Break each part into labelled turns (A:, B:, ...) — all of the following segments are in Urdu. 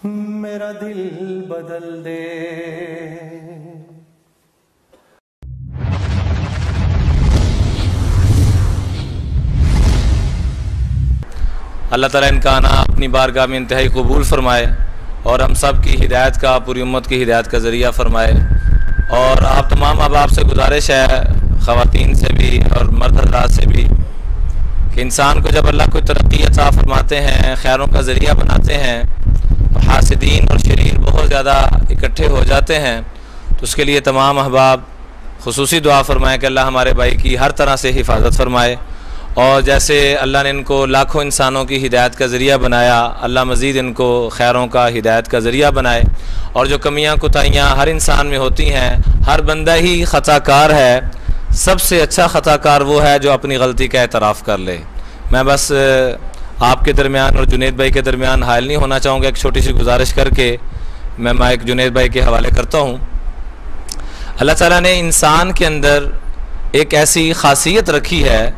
A: میرا دل بدل دے۔
B: اللہ تعالیٰ ان کا آنا اپنی بارگاہ میں انتہائی قبول فرمائے اور ہم سب کی ہدایت کا، پوری امت کی ہدایت کا ذریعہ فرمائے۔ اور آپ تمام احباب سے گزارش ہے، خواتین سے بھی اور مرد حضرات سے بھی، کہ انسان کو جب اللہ کو ترقی عطا فرماتے ہیں، خیروں کا ذریعہ بناتے ہیں، تو حاسدین اور شریر بہت زیادہ اکٹھے ہو جاتے ہیں، تو اس کے لیے تمام احباب خصوصی دعا فرمائیں کہ اللہ ہمارے بھائی کی ہر طرح سے حفاظت فرمائے، اور جیسے اللہ نے ان کو لاکھوں انسانوں کی ہدایت کا ذریعہ بنایا، اللہ مزید ان کو خیروں کا، ہدایت کا ذریعہ بنائے۔ اور جو کمیاں کوتاہیاں ہر انسان میں ہوتی ہیں، ہر بندہ ہی خطا کار ہے، سب سے اچھا خطا کار وہ ہے جو اپنی غلطی کا اعتراف کر لے۔ میں بس آپ کے درمیان اور جنید بھائی کے درمیان حائل نہیں ہونا چاہوں گا، ایک چھوٹی سی گزارش کر کے میں مائک جنید بھائی کے حوالے کرتا ہوں۔ اللہ تعالیٰ نے انسان کے اندر ایک ایسی خاصیت رکھی ہے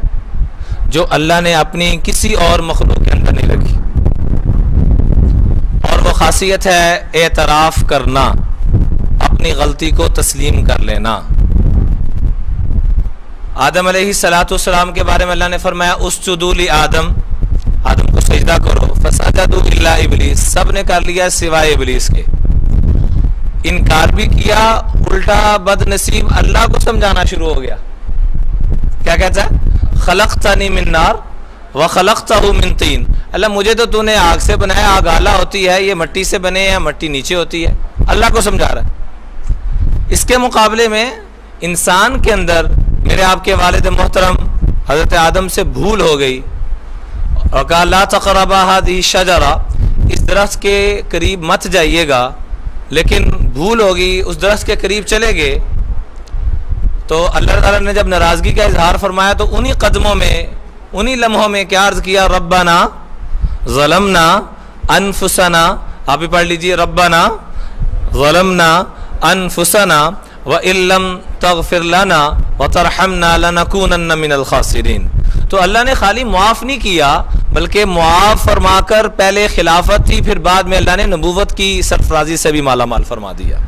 B: جو اللہ نے اپنی کسی اور مخلوق کے اندر نہیں رکھی، اور وہ خاصیت ہے اعتراف کرنا، اپنی غلطی کو تسلیم کر لینا۔ آدم علیہ السلام کے بارے میں اللہ نے فرمایا اسجدوا لآدم، آدم کو سجدہ کرو، فسجدوا الا ابلیس، سب نے کر لیا سوائے ابلیس کے۔ انکار بھی کیا، الٹا بد نصیب اللہ کو سمجھانا شروع ہو گیا۔ کیا کہتا ہے؟ خلقتنی من نار وخلقتہ من طین، اللہ مجھے تو نے آگ سے بنایا، آگ اعلیٰ ہوتی ہے، یہ مٹی سے بنے ہیں، مٹی نیچے ہوتی ہے، اللہ کو سمجھا رہا ہے۔ اس کے مقابلے میں انسان کے اندر میرے آپ کے والد محترم حضرت آدم سے بھول ہو گئی، اور کہا لا تقربا هذه الشجرہ، اس درخت کے قریب مت جائیے گا، لیکن بھول ہوگی، اس درخت کے قریب چلے گئے، تو اللہ تعالیٰ نے جب ناراضگی کا اظہار فرمایا تو انہی قدموں میں، انہی لمحوں میں کیا عرض کیا؟ ربنا ظلمنا انفسنا، آپ بھی پڑھ لیجئے، ربنا ظلمنا انفسنا وَإِن لَّمْ تَغْفِرْ لَنَا وَتَرْحَمْنَا لَنَكُونَنَّ مِنَ الْخَاسِرِينَ۔ تو اللہ نے خالی معاف نہیں کیا، بلکہ معاف فرما کر پہلے خلافت تھی، پھر بعد میں اللہ نے نبوت کی سرفرازی سے بھی مالا مال فرما دیا۔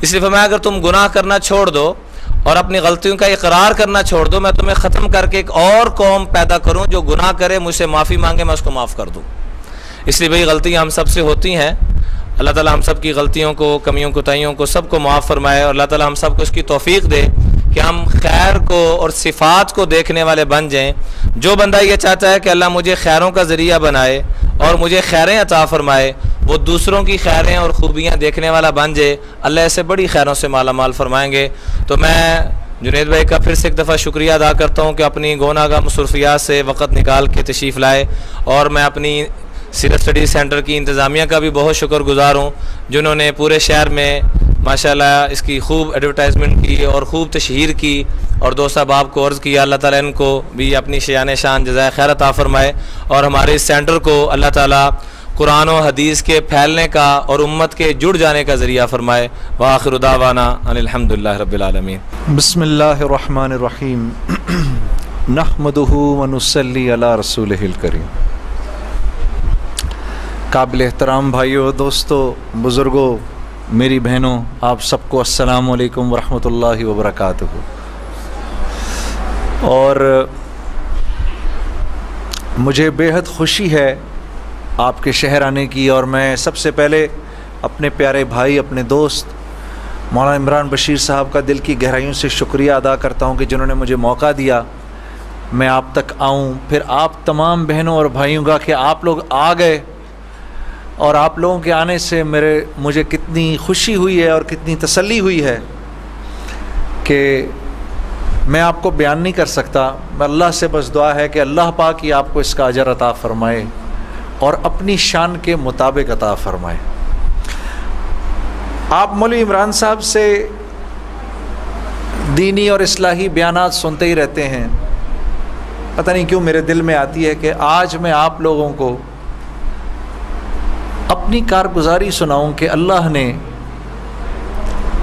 B: اس لیے فرمایا اگر تم گناہ کرنا چھوڑ دو اور اپنی غلطیوں کا اقرار کرنا چھوڑ دو، میں تمہیں ختم کر کے ایک اور قوم پیدا کروں جو گناہ کرے، مجھ سے معافی مانگے، میں اس کو معاف کر دوں۔ اس لیے بھئی غلطیاں ہم سب سے ہوتی ہیں، اللہ تعالیٰ ہم سب کی غلطیوں کو، کمیوں کوتاہیوں کو سب کو معاف فرمائے، اور اللہ تعالیٰ ہم سب کو اس کی توفیق دے کہ ہم خیر کو اور صفات کو دیکھنے والے بن جائیں۔ جو بندہ یہ چاہتا ہے کہ اللہ مجھے خیروں کا ذریعہ بنائے اور مجھے خیریں عطا فرمائے، وہ دوسروں کی خیریں اور خوبیاں دیکھنے والا بن جائے، اللہ ایسے بڑی خیروں سے مالا مال فرمائیں گے۔ تو میں جنید بھائی کا پھر سے ایک دفعہ شکریہ ادا کرتا ہوں کہ اپنی گوناگاہ مصروفیات سے وقت نکال کے تشریف لائے، اور میں اپنی سیرت اسٹڈیز سینٹر کی انتظامیہ کا بھی بہت شکر گزار ہوں، جنہوں نے پورے شہر میں ماشاءاللہ اس کی خوب ایڈورٹائزمنٹ کی اور خوب تشہیر کی، اور دوست احباب کو عرض کیا اللہ تعالیٰ ان کو بھی اپنی شیان شان جزائے خیر عطا فرمائے، اور ہمارے اس سینٹر کو اللہ تعالیٰ قرآن و حدیث کے پھیلنے کا اور امت کے جڑ جانے کا ذریعہ فرمائے۔ وآخر دعوانا ان الحمدللہ رب العالمین۔
A: بسم اللہ الرحمن الرحیم، نحمدہ ونصلی علی رسولہ الکریم۔ قابل احترام بھائیوں، دوستوں، بزرگوں، میری بہنوں، آپ سب کو السلام علیکم ورحمۃ اللہ وبرکاتہ۔ اور مجھے بے حد خوشی ہے آپ کے شہر آنے کی، اور میں سب سے پہلے اپنے پیارے بھائی، اپنے دوست مولانا عمران بشیر صاحب کا دل کی گہرائیوں سے شکریہ ادا کرتا ہوں کہ جنہوں نے مجھے موقع دیا میں آپ تک آؤں، پھر آپ تمام بہنوں اور بھائیوں کا کہ آپ لوگ آ گئے، اور آپ لوگوں کے آنے سے مجھے کتنی خوشی ہوئی ہے اور کتنی تسلی ہوئی ہے کہ میں آپ کو بیان نہیں کر سکتا۔ اللہ سے بس دعا ہے کہ اللہ پاک ہی آپ کو اس کا اجر عطا فرمائے اور اپنی شان کے مطابق عطا فرمائے۔ آپ مولوی عمران صاحب سے دینی اور اصلاحی بیانات سنتے ہی رہتے ہیں، پتہ نہیں کیوں میرے دل میں آتی ہے کہ آج میں آپ لوگوں کو اپنی کارگزاری سناؤں کہ اللہ نے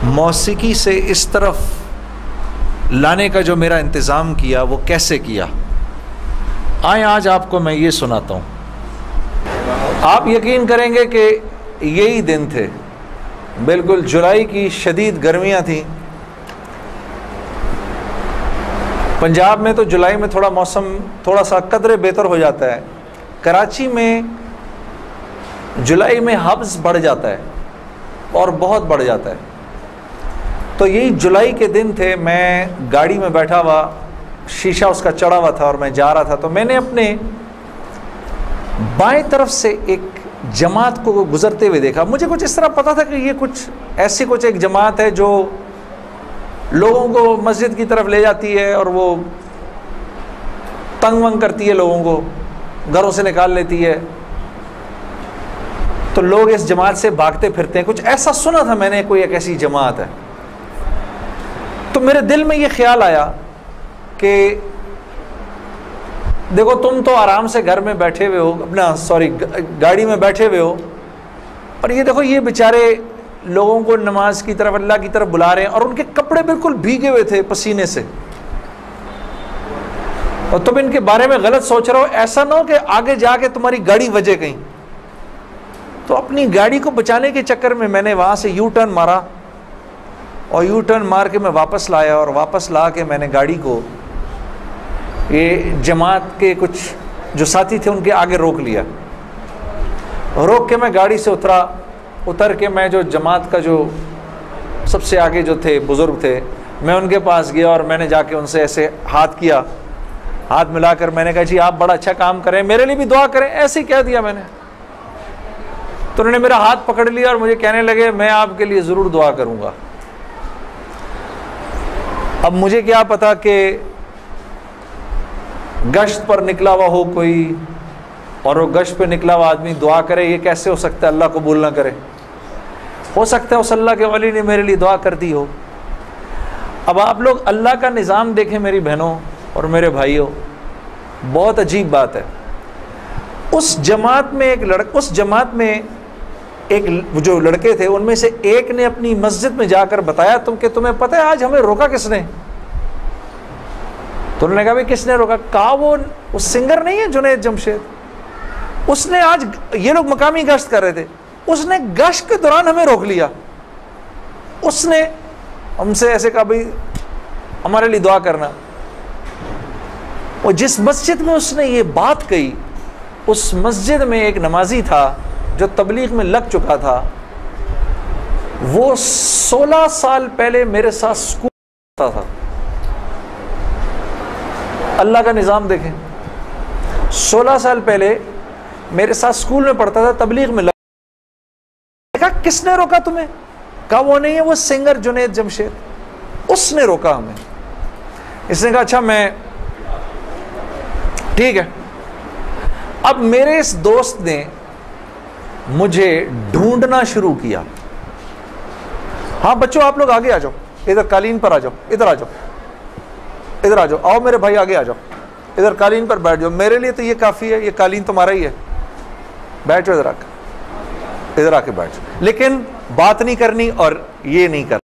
A: موسیقی سے اس طرف لانے کا جو میرا انتظام کیا وہ کیسے کیا۔ آئیں آج آپ کو میں یہ سناتا ہوں۔ آپ یقین کریں گے کہ یہی دن تھے، بالکل جولائی کی شدید گرمیاں تھیں۔ پنجاب میں تو جولائی میں تھوڑا موسم تھوڑا سا قدرے بہتر ہو جاتا ہے، کراچی میں جولائی میں حبس بڑھ جاتا ہے اور بہت بڑھ جاتا ہے۔ تو یہی جولائی کے دن تھے، میں گاڑی میں بیٹھا ہوا، شیشہ اس کا چڑھا ہوا تھا اور میں جا رہا تھا، تو میں نے اپنے بائیں طرف سے ایک جماعت کو گزرتے ہوئے دیکھا۔ مجھے کچھ اس طرح پتا تھا کہ یہ کچھ ایک جماعت ہے جو لوگوں کو مسجد کی طرف لے جاتی ہے اور وہ تنگ ونگ کرتی ہے، لوگوں کو گھروں سے نکال لیتی ہے، تو لوگ اس جماعت سے بھاگتے پھرتے ہیں، کچھ ایسا سنا تھا میں نے، کوئی ایک ایسی جماعت ہے۔ تو میرے دل میں یہ خیال آیا کہ دیکھو تم تو آرام سے گھر میں بیٹھے ہوئے ہو، گاڑی میں بیٹھے ہوئے ہو، اور یہ دیکھو یہ بیچارے لوگوں کو نماز کی طرف، اللہ کی طرف بلا رہے ہیں، اور ان کے کپڑے بالکل بھیگے ہوئے تھے پسینے سے، اور تم ان کے بارے میں غلط سوچ رہے ہو، ایسا نہ ہو کہ آگے جا کے تمہاری گاڑی وجے کہیں۔ تو اپنی گاڑی کو بچانے کے چکر میں نے وہاں سے یو ٹرن مارا، اور یو ٹرن مار کے میں واپس لایا، اور واپس لا کے میں نے گاڑی کو یہ جماعت کے کچھ جو ساتھی تھے ان کے آگے روک لیا، روک کے میں گاڑی سے اتر کے میں جو جماعت کا جو سب سے آگے جو تھے بزرگ تھے، میں ان کے پاس گیا اور میں نے جا کے ان سے ایسے ہاتھ ملا کر میں نے کہا جی آپ بڑا اچھا کام کریں، میرے لیے بھی دعا کریں، ایسے ہی کہہ دیا میں نے۔ تو انہوں نے میرا ہاتھ پکڑ لیا اور مجھے کہنے لگے میں آپ کے لیے ضرور دعا کروں گا۔ اب مجھے کیا پتا کہ گشت پر نکلا ہوا ہو کوئی، اور وہ گشت پہ نکلا ہوا آدمی دعا کرے، یہ کیسے ہو سکتا ہے اللہ قبول نہ کرے؟ ہو سکتا ہے اس اللہ کے ولی نے میرے لیے دعا کر دی ہو۔ اب آپ لوگ اللہ کا نظام دیکھیں میری بہنوں اور میرے بھائیوں، بہت عجیب بات ہے۔ اس جماعت میں ایک جو لڑکے تھے ان میں سے ایک نے اپنی مسجد میں جا کر بتایا تمہیں پتہ ہے آج ہمیں روکا کس نے؟ تو انہوں نے کہا بھائی کس نے روکا؟ کہا وہ سنگر نہیں ہے جنید جمشید، اس نے آج، یہ لوگ مقامی گشت کر رہے تھے، اس نے گشت کے دوران ہمیں روک لیا، اس نے ہم سے ایسے کہا بھائی ہمارے لیے دعا کرنا۔ اور جس مسجد میں اس نے یہ بات کہی، اس مسجد میں ایک نمازی تھا جو تبلیغ میں لگ چکا تھا، وہ 16 سال پہلے میرے ساتھ سکول پڑھتا تھا۔ اللہ کا نظام دیکھیں، 16 سال پہلے میرے ساتھ سکول میں پڑھتا تھا، تبلیغ میں کہا کس نے روکا تمہیں؟ کہا وہ نہیں ہے، وہ سنگر جنید جمشید، اس نے روکا ہمیں۔ اس نے کہا اچھا میں ٹھیک ہے۔ اب میرے اس دوست نے مجھے ڈھونڈنا شروع کیا، ہاں بچوں آپ لوگ آگے آ جاؤ، ادھر قالین پر آ جاؤ، ادھر آ جاؤ، آؤ میرے بھائی آگے آ جاؤ، ادھر قالین پر بیٹھ جاؤ، میرے لیے تو یہ کافی ہے، یہ قالین تمہارا ہی ہے، بیٹھو ادھر آ کے بیٹھ جاؤ، لیکن بات نہیں کرنی اور یہ نہیں کرنا۔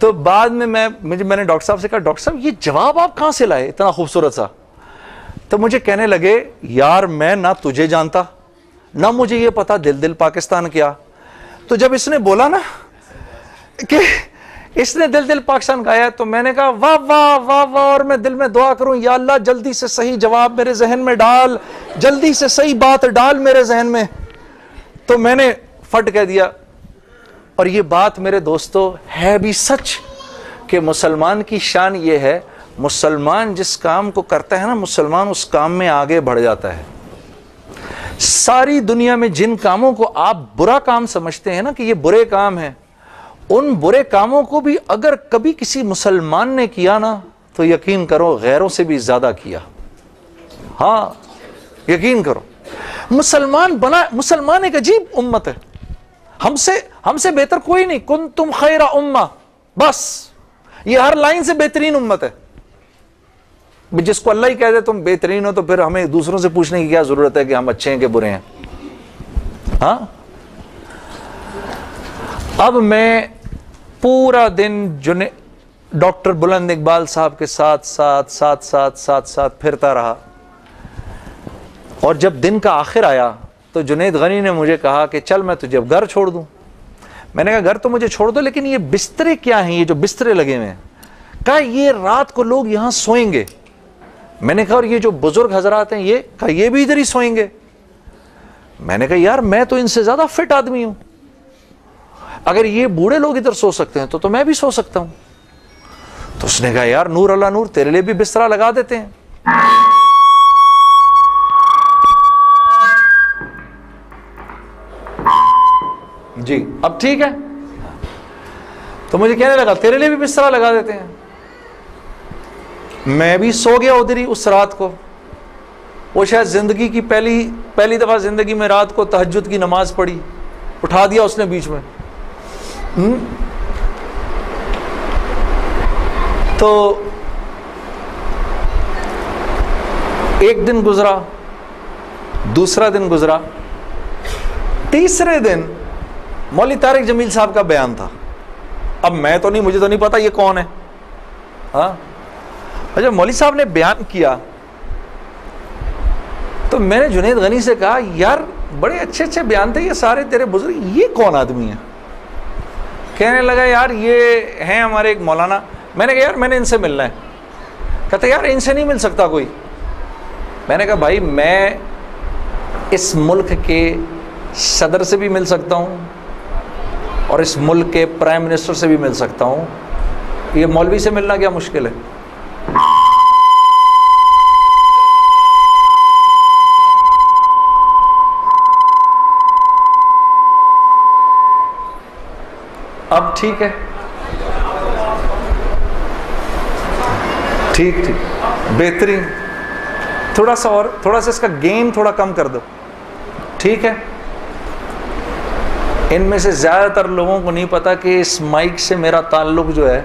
A: تو بعد میں میں نے ڈاکٹر صاحب سے کہا ڈاکٹر صاحب یہ جواب آپ کہاں سے لائے اتنا خوبصورت سا؟ تو مجھے کہنے لگے یار میں نہ تجھے جانتا نہ مجھے یہ پتا دل پاکستان کیا. تو جب اس نے بولا نا کہ اس نے دل پاکستان گایا تو میں نے کہا واہ واہ واہ واہ, اور میں دل میں دعا کروں یا اللہ جلدی سے صحیح جواب میرے ذہن میں ڈال, جلدی سے صحیح بات ڈال میرے ذہن میں. تو میں نے فٹ کہہ دیا. اور یہ بات میرے دوستو ہے بھی سچ کہ مسلمان کی شان یہ ہے, مسلمان جس کام کو کرتا ہے نا مسلمان اس کام میں آگے بڑھ جاتا ہے. ساری دنیا میں جن کاموں کو آپ برا کام سمجھتے ہیں نا کہ یہ برے کام ہیں, ان برے کاموں کو بھی اگر کبھی کسی مسلمان نے کیا نا تو یقین کرو غیروں سے بھی زیادہ کیا. ہاں یقین کرو, مسلمان ایک عجیب امت ہے, ہم سے بہتر کوئی نہیں. کنتم خیر امہ, بس یہ ہر لائن سے بہترین امت ہے. جس کو اللہ ہی کہہ دے تم بہترین ہو تو پھر ہمیں دوسروں سے پوچھنے کی کیا ضرورت ہے کہ ہم اچھے ہیں کہ برے ہیں. ہاں اب میں پورا دن ڈاکٹر بلند اقبال صاحب کے ساتھ پھرتا رہا. اور جب دن کا آخر آیا تو جنید غنی نے مجھے کہا کہ چل میں تجھے اب گھر چھوڑ دوں. میں نے کہا گھر تو مجھے چھوڑ دو لیکن یہ بسترے کیا ہیں, یہ جو بسترے لگے ہوئے ہیں؟ کہا یہ رات کو لوگ یہاں سوئیں گے. میں نے کہا اور یہ جو بزرگ حضرات ہیں یہ بھی ادھر ہی سوئیں گے. میں نے کہا یار میں تو ان سے زیادہ فٹ آدمی ہوں, اگر یہ بوڑھے لوگ ادھر سو سکتے ہیں تو میں بھی سو سکتا ہوں. تو اس نے کہا یار نور اللہ نور, تیرے لیے بھی بسترا لگا دیتے ہیں. جی اب ٹھیک ہے. تو مجھے کہنے لگا تیرے لیے بھی بسترا لگا دیتے ہیں. میں بھی سو گیا ادھر ہی اس رات کو. وہ شاید زندگی کی پہلی دفعہ زندگی میں رات کو تہجد کی نماز پڑھی, اٹھا دیا اس نے بیچ میں. تو ایک دن گزرا, دوسرا دن گزرا, تیسرے دن مولوی طارق جمیل صاحب کا بیان تھا. اب مجھے تو نہیں پتا یہ کون ہے. ہاں اچھا مولوی صاحب نے بیان کیا تو میں نے جنید غنی سے کہا یار بڑے اچھے بیان تھے یہ سارے تیرے بزرگ, یہ کون آدمی ہے؟ کہنے لگا یار یہ ہیں ہمارے ایک مولانا. میں نے کہا یار میں نے ان سے ملنا ہے. کہتے یار ان سے نہیں مل سکتا کوئی. میں نے کہا بھائی میں اس ملک کے صدر سے بھی مل سکتا ہوں اور اس ملک کے پرائم منسٹر سے بھی مل سکتا ہوں, یہ مولوی سے ملنا کیا مشکل ہے؟ اب ٹھیک ہے, ٹھیک بہترین. تھوڑا سا اس کا گین تھوڑا کم کر دو. ٹھیک ہے. ان میں سے زیادہ تر لوگوں کو نہیں پتا کہ اس مائک سے میرا تعلق جو ہے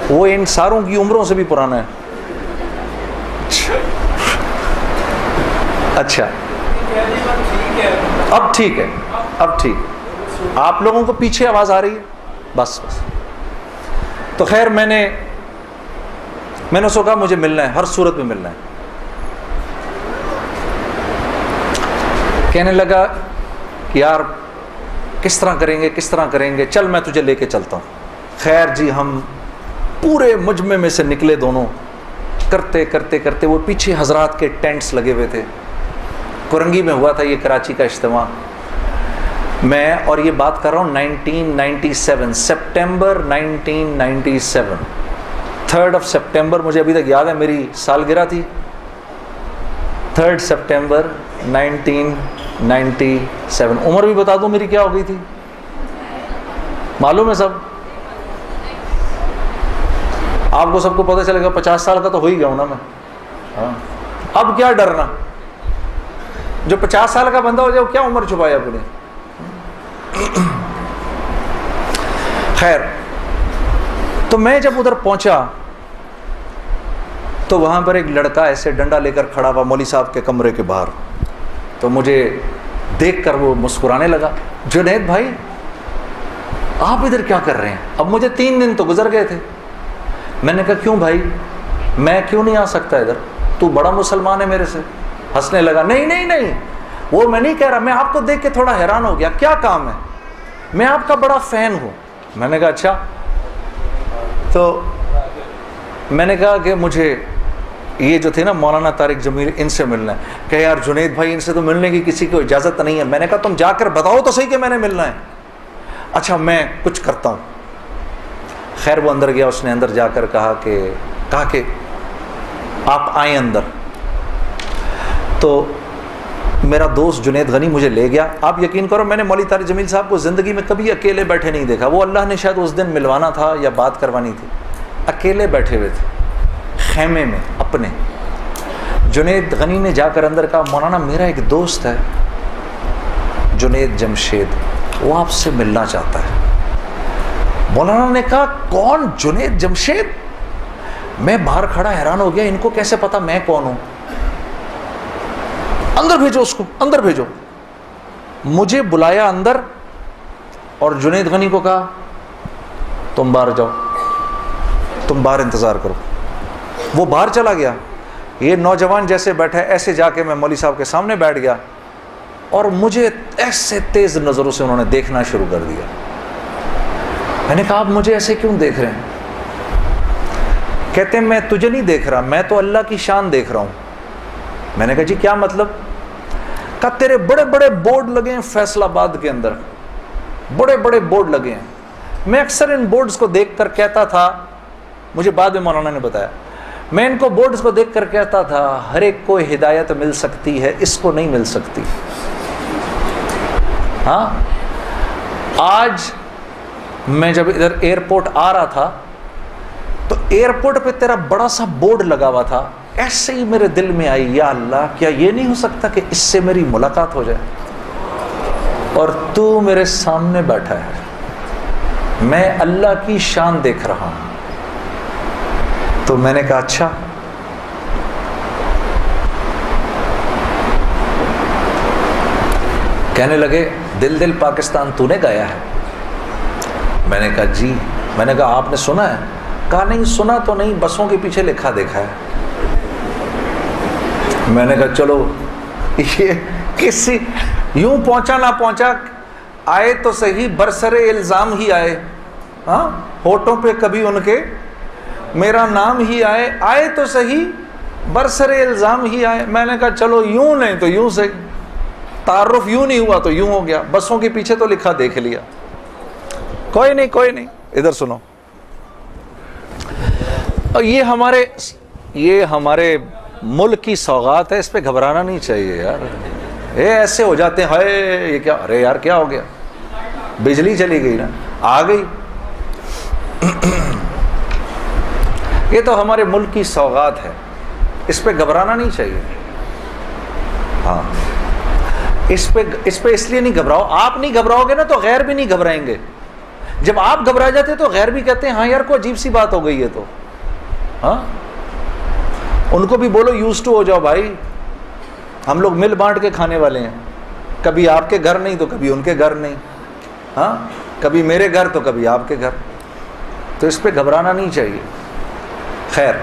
A: وہ ان ساروں کی عمروں سے بھی پرانا ہے. اچھا اب ٹھیک ہے, اب ٹھیک. آپ لوگوں کو پیچھے آواز آ رہی ہے؟ بس. تو خیر میں نے اس کو کہا مجھے ملنا ہے, ہر صورت میں ملنا ہے. کہنے لگا کہ یار کس طرح کریں گے, چل میں تجھے لے کے چلتا ہوں. خیر جی ہم پورے مجمع میں سے نکلے دونوں, کرتے وہ پیچھے حضرات کے ٹینٹس لگے ہوئے تھے. کرنگی میں ہوا تھا یہ کراچی کا اجتماع. میں اور یہ بات کر رہا ہوں 1997 سپٹمبر 1997 3 سپٹمبر مجھے ابھی تک یاد ہے, میری سالگرہ تھی 3 سپٹمبر 1997. عمر بھی بتا دوں میری کیا ہو گئی تھی, معلوم ہے سب آپ کو, سب کو پتہ چلے گا 50 سال کا تو ہو ہی گیا ہوں نا میں. ہاں اب کیا ڈرنا, جو 50 سال کا بندہ ہو جائے وہ کیا عمر چھپایا اپنے. خیر تو میں جب ادھر پہنچا تو وہاں پر ایک لڑکا ایسے ڈنڈا لے کر کھڑا ہوا مولوی صاحب کے کمرے کے باہر. تو مجھے دیکھ کر وہ مسکرانے لگا, جنید بھائی آپ ادھر کیا کر رہے ہیں؟ اب مجھے 3 دن تو گزر گئے تھے. میں نے کہا کیوں بھائی, میں کیوں نہیں آ سکتا ادھر, تو بڑا مسلمان ہے میرے سے. ہنسنے لگا. نہیں نہیں نہیں, وہ میں نہیں کہہ رہا, میں آپ کو دیکھ کے تھوڑا حیران ہو گیا, کیا کام ہے؟ میں آپ کا بڑا فین ہوں. میں نے کہا اچھا. تو میں نے کہا کہ مجھے یہ جو تھے نا مولانا طارق جمیل, ان سے ملنا ہے. کہ یار جنید بھائی, ان سے تو ملنے کی کسی کو اجازت نہیں ہے. میں نے کہا تم جا کر بتاؤ تو صحیح کہ میں نے ملنا ہے. اچھا میں کچھ کرتا ہوں. خیر وہ اندر گیا, اس نے اندر جا کر کہا کہ آپ آئیں اندر. تو میرا دوست جنید غنی مجھے لے گیا. آپ یقین کرو میں نے مولوی طارق جمیل صاحب کو زندگی میں کبھی اکیلے بیٹھے نہیں دیکھا. وہ اللہ نے شاید اس دن ملوانا تھا یا بات کروانی تھی, اکیلے بیٹھے ہوئے تھے خیمے میں اپنے. جنید غنی نے جا کر اندر کہا مولانا میرا ایک دوست ہے جنید جمشید, وہ آپ سے ملنا چاہتا ہے. مولانا نے کہا کون جنید جمشید؟ میں باہر کھڑا حیران ہو گیا, ان کو کیسے پتا میں کون ہوں؟ اندر بھیجو اس کو, اندر بھیجو. مجھے بلایا اندر اور جنید غنی کو کہا تم باہر جاؤ, تم باہر انتظار کرو. وہ باہر چلا گیا. یہ نوجوان جیسے بیٹھا ہے ایسے جا کے میں مولوی صاحب کے سامنے بیٹھ گیا, اور مجھے ایسے تیز نظروں سے انہوں نے دیکھنا شروع کر دیا. میں نے کہا آپ مجھے ایسے کیوں دیکھ رہے ہیں؟ کہتے ہیں میں تجھے نہیں دیکھ رہا, میں تو اللہ کی شان دیکھ رہا ہوں. میں نے کہا جی کیا مطلب؟ کہا تیرے بڑے بڑے بورڈ لگے ہیں فیصل آباد کے اندر, بڑے بڑے بورڈ لگے ہیں. میں اکثر ان بورڈز کو دیکھ کر کہتا تھا, مجھے بعد میں مولانا نے بتایا, میں ان کو بورڈز کو دیکھ کر کہتا تھا ہر ایک کو ہدایت مل سکتی ہے, اس کو نہیں مل سکتی. ہاں آج میں جب ادھر ایئرپورٹ آ رہا تھا تو ایئرپورٹ پہ تیرا بڑا سا بورڈ لگا ہوا تھا, ایسے ہی میرے دل میں آئی یا اللہ کیا یہ نہیں ہو سکتا کہ اس سے میری ملاقات ہو جائے, اور تو میرے سامنے بیٹھا ہے, میں اللہ کی شان دیکھ رہا ہوں. تو میں نے کہا اچھا. کہنے لگے دل دل پاکستان تو نے گایا ہے؟ میں نے کہا جی. میں نے کہا آپ نے سنا ہے؟ کہا نہیں سنا تو نہیں, بسوں کے پیچھے لکھا دیکھا ہے. میں نے کہا چلو یہ کسی یوں پہنچا نہ پہنچا, آئے تو صحیح برسر الزام ہی آئے. ہاں ہوٹوں پہ کبھی ان کے میرا نام ہی آئے, آئے تو صحیح برسر الزام ہی آئے. میں نے کہا چلو یوں نہیں تو یوں سے, تعارف یوں نہیں ہوا تو یوں ہو گیا, بسوں کے پیچھے تو لکھا دیکھ لیا. کوئی نہیں کوئی نہیں, ادھر سنو. اور یہ ہمارے ملک کی سوغات ہے, اس پہ گھبرانا نہیں چاہیے یار. یہ ایسے ہو جاتے ہیں ہائے یہ کیا, ارے یار کیا ہو گیا, بجلی چلی گئی نا, آ گئی. یہ تو ہمارے ملک کی سوغات ہے, اس پہ گھبرانا نہیں چاہیے. ہاں اس پہ اس لیے نہیں گھبراؤ, آپ نہیں گھبراؤ گے نا تو غیر بھی نہیں گھبرائیں گے. جب آپ گھبرا جاتے تو غیر بھی کہتے ہیں ہاں یار کوئی عجیب سی بات ہو گئی ہے. تو ہاں ان کو بھی بولو یوز ٹو ہو جاؤ بھائی, ہم لوگ مل بانٹ کے کھانے والے ہیں, کبھی آپ کے گھر نہیں تو کبھی ان کے گھر نہیں. ہاں کبھی میرے گھر تو کبھی آپ کے گھر, تو اس پہ گھبرانا نہیں چاہیے. خیر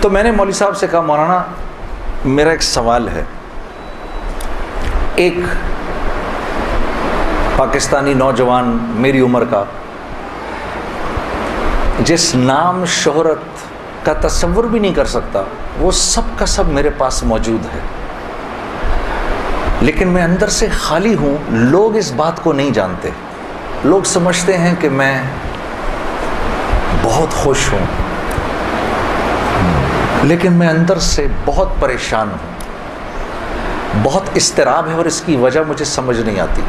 A: تو میں نے مولوی صاحب سے کہا مولانا میرا ایک سوال ہے. ایک پاکستانی نوجوان میری عمر کا, جس نام شہرت کا تصور بھی نہیں کر سکتا, وہ سب کا سب میرے پاس موجود ہے, لیکن میں اندر سے خالی ہوں. لوگ اس بات کو نہیں جانتے, لوگ سمجھتے ہیں کہ میں بہت خوش ہوں, لیکن میں اندر سے بہت پریشان ہوں, بہت اضطراب ہے, اور اس کی وجہ مجھے سمجھ نہیں آتی.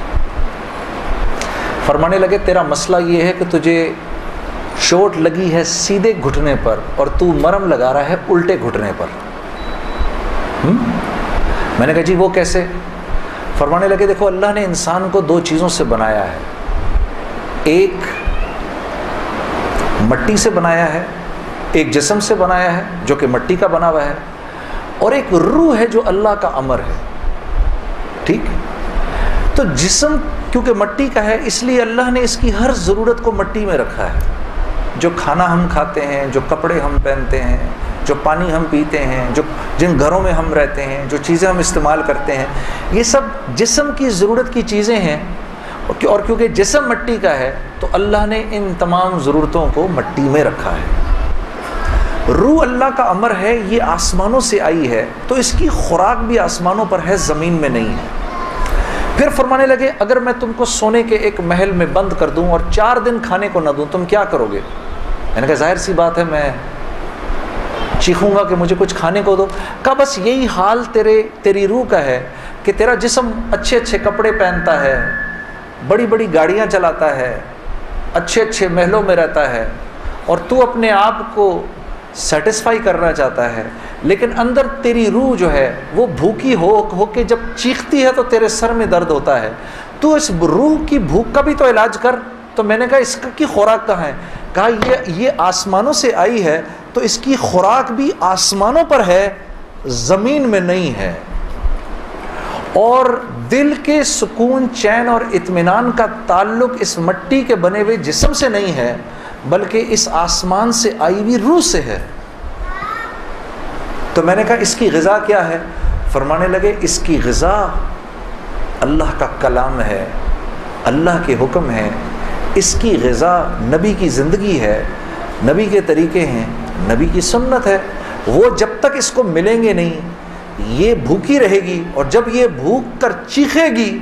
A: فرمانے لگے تیرا مسئلہ یہ ہے کہ تجھے چوٹ لگی ہے سیدھے گھٹنے پر اور تو مرم لگا رہا ہے الٹے گھٹنے پر. میں نے کہا جی وہ کیسے؟ فرمانے لگے دیکھو اللہ نے انسان کو 2 چیزوں سے بنایا ہے, ایک مٹی سے بنایا ہے, ایک جسم سے بنایا ہے جو کہ مٹی کا بنا ہوا ہے, اور ایک روح ہے جو اللہ کا امر ہے. ٹھیک, تو جسم کیونکہ مٹی کا ہے اس لیے اللہ نے اس کی ہر ضرورت کو مٹی میں رکھا ہے. جو کھانا ہم کھاتے ہیں، جو کپڑے ہم پہنتے ہیں، جو پانی ہم پیتے ہیں، جن گھروں میں ہم رہتے ہیں، جو چیزیں ہم استعمال کرتے ہیں، یہ سب جسم کی ضرورت کی چیزیں ہیں. اور کیونکہ جسم مٹی کا ہے تو اللہ نے ان تمام ضرورتوں کو مٹی میں رکھا ہے. روح اللہ کا امر ہے، یہ آسمانوں سے آئی ہے تو اس کی خوراک بھی آسمانوں پر ہے، زمین میں نہیں ہے. پھر فرمانے لگے اگر میں تم کو سونے کے ایک محل میں بند کر دوں اور 4 دن کھانے کو نہ دوں تم کیا کرو گے؟ میں نے کہا ظاہر سی بات ہے میں چیخوں گا کہ مجھے کچھ کھانے کو دو. کہا بس یہی حال تیری روح کا ہے کہ تیرا جسم اچھے اچھے کپڑے پہنتا ہے، بڑی بڑی گاڑیاں چلاتا ہے، اچھے اچھے محلوں میں رہتا ہے، اور تو اپنے آپ کو سیٹسفائی کرنا چاہتا ہے، لیکن اندر تیری روح جو ہے وہ بھوکی ہو کے جب چیختی ہے تو تیرے سر میں درد ہوتا ہے. تو اس روح کی بھوک کا بھی تو علاج کر. تو میں نے کہا اس کی خوراک کہاں ہے؟ کہا یہ آسمانوں سے آئی ہے تو اس کی خوراک بھی آسمانوں پر ہے، زمین میں نہیں ہے. اور دل کے سکون، چین اور اطمینان کا تعلق اس مٹی کے بنے ہوئے جسم سے نہیں ہے بلکہ اس آسمان سے آئی ہوئی روح سے ہے. تو میں نے کہا اس کی غذا کیا ہے؟ فرمانے لگے اس کی غذا اللہ کا کلام ہے، اللہ کے حکم ہے. اس کی غذا نبی کی زندگی ہے، نبی کے طریقے ہیں، نبی کی سنت ہے. وہ جب تک اس کو ملیں گے نہیں یہ بھوکی رہے گی، اور جب یہ بھوک کر چیخے گی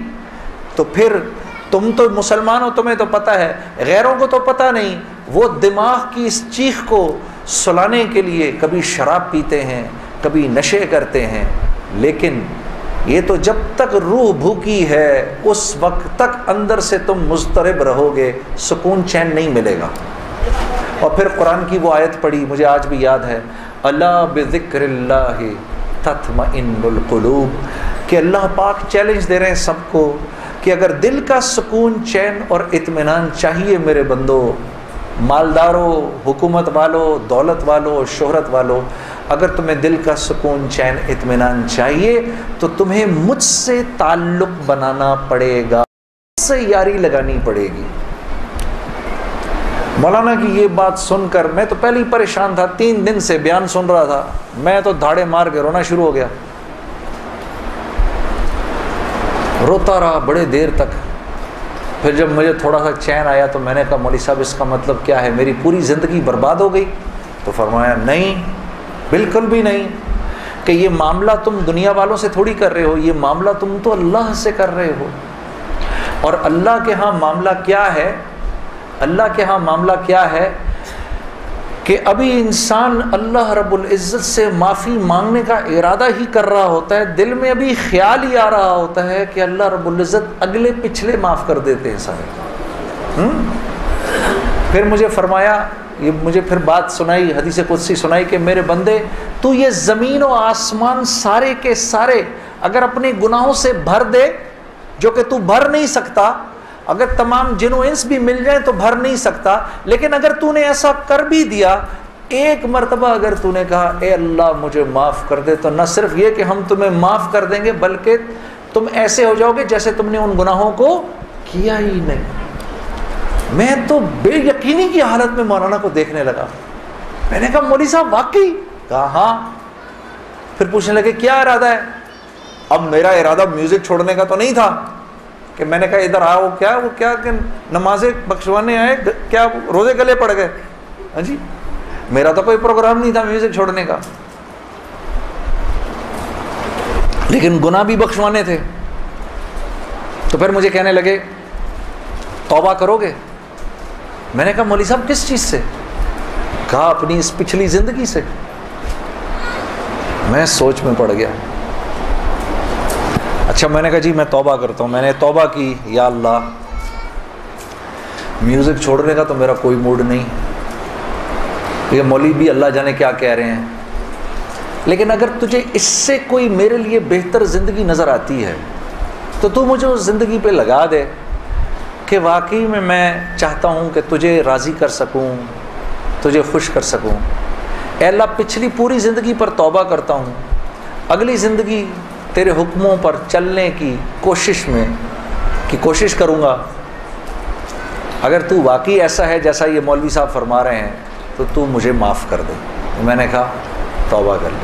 A: تو پھر تم تو مسلمان ہو، تمہیں تو پتہ ہے، غیروں کو تو پتہ نہیں. وہ دماغ کی اس چیخ کو سلانے کے لیے کبھی شراب پیتے ہیں، کبھی نشے کرتے ہیں، لیکن یہ تو جب تک روح بھوکی ہے اس وقت تک اندر سے تم مضطرب رہو گے، سکون چین نہیں ملے گا. اور پھر قرآن کی وہ آیت پڑھی مجھے آج بھی یاد ہے، الا بذکر اللہ تطمئن القلوب، کہ اللہ پاک چیلنج دے رہے ہیں سب کو کہ اگر دل کا سکون، چین اور اطمینان چاہیے میرے بندو، مالداروں، حکومت والوں، دولت والوں، شہرت والوں، اگر تمہیں دل کا سکون، چین، اطمینان چاہیے تو تمہیں مجھ سے تعلق بنانا پڑے گا، مجھ سے یاری لگانی پڑے گی. مولانا کی یہ بات سن کر میں تو پہلے ہی پریشان تھا، 3 دن سے بیان سن رہا تھا، میں تو دھاڑے مار کے رونا شروع ہو گیا. روتا رہا بڑے دیر تک. پھر جب مجھے تھوڑا سا چین آیا تو میں نے کہا مولوی صاحب اس کا مطلب کیا ہے، میری پوری زندگی برباد ہو گئی؟ تو فرمایا نہیں، بالکل بھی نہیں، کہ یہ معاملہ تم دنیا والوں سے تھوڑی کر رہے ہو، یہ معاملہ تم تو اللہ سے کر رہے ہو. اور اللہ کے ہاں معاملہ کیا ہے؟ اللہ کے ہاں معاملہ کیا ہے کہ ابھی انسان اللہ رب العزت سے معافی مانگنے کا ارادہ ہی کر رہا ہوتا ہے، دل میں ابھی خیال ہی آ رہا ہوتا ہے کہ اللہ رب العزت اگلے پچھلے معاف کر دیتے ہیں سارے. پھر مجھے فرمایا، یہ مجھے پھر بات سنائی، حدیث قدسی سنائی کہ میرے بندے تو یہ زمین و آسمان سارے کے سارے اگر اپنے گناہوں سے بھر دے، جو کہ تو بھر نہیں سکتا، اگر تمام جن و انس بھی مل جائیں تو بھر نہیں سکتا، لیکن اگر تو نے ایسا کر بھی دیا، ایک مرتبہ اگر تو نے کہا اے اللہ مجھے معاف کر دے، تو نہ صرف یہ کہ ہم تمہیں معاف کر دیں گے بلکہ تم ایسے ہو جاؤ گے جیسے تم نے ان گناہوں کو کیا ہی نہیں. میں تو بے یقینی کی حالت میں مولانا کو دیکھنے لگا. میں نے کہا مولوی صاحب واقعی؟ کہا ہاں. پھر پوچھنے لگے کیا ارادہ ہے؟ اب میرا ارادہ میوزک چھوڑنے کا تو نہیں تھا کہ میں نے کہا ادھر آؤ، وہ کیا کہ نمازیں بخشوانے آئے، کیا روزے گلے پڑ گئے؟ ہاں جی، میرا تو کوئی پروگرام نہیں تھا میوزک چھوڑنے کا، لیکن گناہ بھی بخشوانے تھے. تو پھر مجھے کہنے لگے توبہ کرو گے؟ میں نے کہا مولوی صاحب کس چیز سے؟ کہا اپنی اس پچھلی زندگی سے. میں سوچ میں پڑ گیا. اچھا میں نے کہا جی میں توبہ کرتا ہوں. میں نے توبہ کی، یا اللہ میوزک چھوڑنے کا تو میرا کوئی موڈ نہیں، یہ مولوی بھی اللہ جانے کیا کہہ رہے ہیں، لیکن اگر تجھے اس سے کوئی میرے لیے بہتر زندگی نظر آتی ہے تو تو مجھے اس زندگی پہ لگا دے کہ واقعی میں چاہتا ہوں کہ تجھے راضی کر سکوں، تجھے خوش کر سکوں. اے اللہ پچھلی پوری زندگی پر توبہ کرتا ہوں، اگلی زندگی تیرے حکموں پر چلنے کی کوشش میں کہ کوشش کروں گا اگر تو واقعی ایسا ہے جیسا یہ مولوی صاحب فرما رہے ہیں تو تو مجھے معاف کر دے. میں نے کہا توبہ کر لی.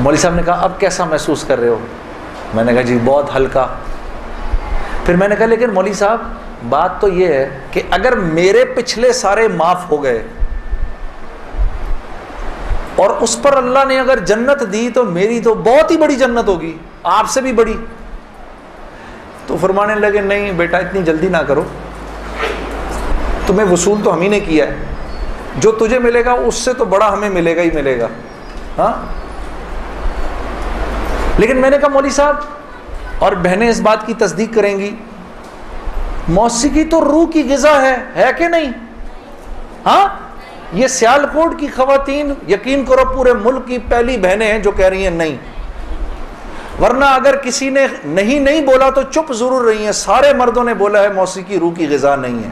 A: مولوی صاحب نے کہا اب کیسا محسوس کر رہے ہو؟ میں نے کہا جی بہت ہلکا. پھر میں نے کہا لیکن مولوی صاحب بات تو یہ ہے کہ اگر میرے پچھلے سارے معاف ہو گئے اور اس پر اللہ نے اگر جنت دی تو میری تو بہت ہی بڑی جنت ہوگی, آپ سے بھی بڑی. تو فرمانے لگے نہیں بیٹا اتنی جلدی نہ کرو, تمہیں وصول تو ہم ہی نے کیا ہے, جو تجھے ملے گا اس سے تو بڑا ہمیں ملے گا ہی ملے گا. ہاں لیکن میں نے کہا مولوی صاحب, اور بہنیں اس بات کی تصدیق کریں گی, موسیقی تو روح کی غذا ہے کہ نہیں؟ ہاں یہ سیالکوٹ کی خواتین یقین کرو پورے ملک کی پہلی بہنیں ہیں جو کہہ رہی ہیں نہیں, ورنہ اگر کسی نے نہیں بولا تو چپ ضرور رہی ہیں. سارے مردوں نے بولا ہے موسیقی روح کی غذا نہیں ہے.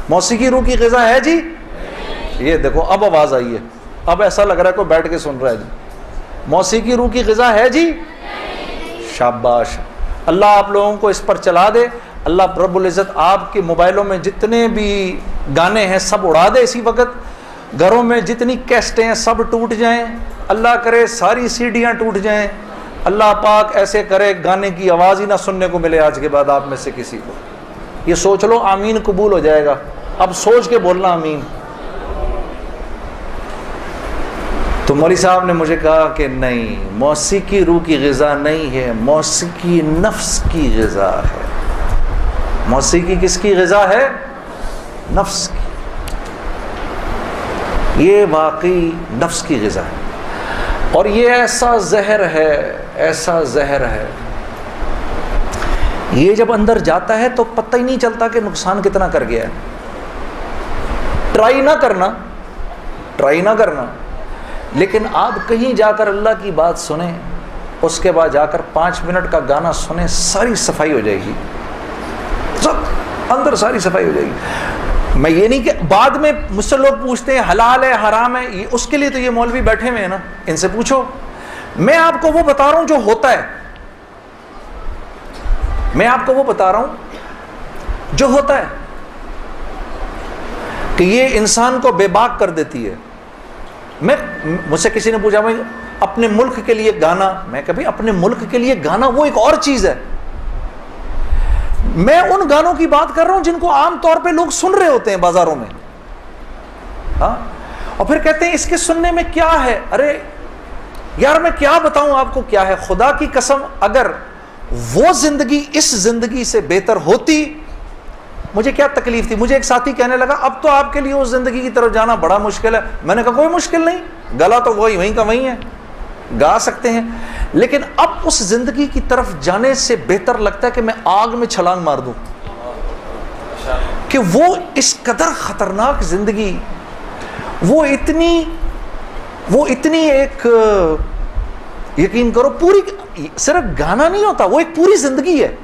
A: موسیقی روح کی غذا ہے جی؟ یہ دیکھو اب آواز آئی ہے, اب ایسا لگ رہا ہے کوئی بیٹھ کے سن رہا ہے جی. موسیقی روح کی غذا ہے جی؟ شاباش, اللہ آپ لوگوں کو اس پر چلا دے. اللہ رب العزت آپ کے موبائلوں میں جتنے بھی گانے ہیں سب اڑا دے اسی وقت. گھروں میں جتنی کیسٹیں ہیں سب ٹوٹ جائیں, اللہ کرے ساری سیڈیاں ٹوٹ جائیں. اللہ پاک ایسے کرے گانے کی آواز ہی نہ سننے کو ملے آج کے بعد آپ میں سے کسی کو. یہ سوچ لو آمین قبول ہو جائے گا. اب سوچ کے بولنا آمین. تو مولوی صاحب نے مجھے کہا کہ نہیں, موسیقی روح کی غذا نہیں ہے, موسیقی نفس کی غذا ہے. موسیقی کس کی غذا ہے؟ نفس کی. یہ واقعی نفس کی غذا ہے, اور یہ ایسا زہر ہے, ایسا زہر ہے, یہ جب اندر جاتا ہے تو پتہ ہی نہیں چلتا کہ نقصان کتنا کر گیا ہے. ٹرائی نہ کرنا, لیکن آپ کہیں جا کر اللہ کی بات سنیں, اس کے بعد جا کر 5 منٹ کا گانا سنیں, ساری صفائی ہو جائے گی, سب اندر ساری صفائی ہو جائے گی. میں یہ نہیں کہ بعد میں مجھ سے لوگ پوچھتے ہیں حلال ہے حرام ہے, اس کے لیے تو یہ مولوی بیٹھے ہوئے ہیں نا, ان سے پوچھو. میں آپ کو وہ بتا رہا ہوں جو ہوتا ہے, میں آپ کو وہ بتا رہا ہوں جو ہوتا ہے, کہ یہ انسان کو بے باک کر دیتی ہے. مجھ سے کسی نے پوچھا میں اپنے ملک کے لیے گانا, میں کبھی اپنے ملک کے لیے گانا وہ ایک اور چیز ہے. میں ان گانوں کی بات کر رہا ہوں جن کو عام طور پہ لوگ سن رہے ہوتے ہیں بازاروں میں, ہاں, اور پھر کہتے ہیں اس کے سننے میں کیا ہے. ارے یار میں کیا بتاؤں آپ کو کیا ہے, خدا کی قسم اگر وہ زندگی اس زندگی سے بہتر ہوتی مجھے کیا تکلیف تھی. مجھے ایک ساتھی کہنے لگا اب تو آپ کے لیے اس زندگی کی طرف جانا بڑا مشکل ہے. میں نے کہا کوئی مشکل نہیں, گلا تو وہیں کا وہیں ہے, گا سکتے ہیں, لیکن اب اس زندگی کی طرف جانے سے بہتر لگتا ہے کہ میں آگ میں چھلانگ مار دوں, کہ وہ اس قدر خطرناک زندگی, وہ اتنی ایک, یقین کرو پوری, صرف گانا نہیں ہوتا, وہ ایک پوری زندگی ہے.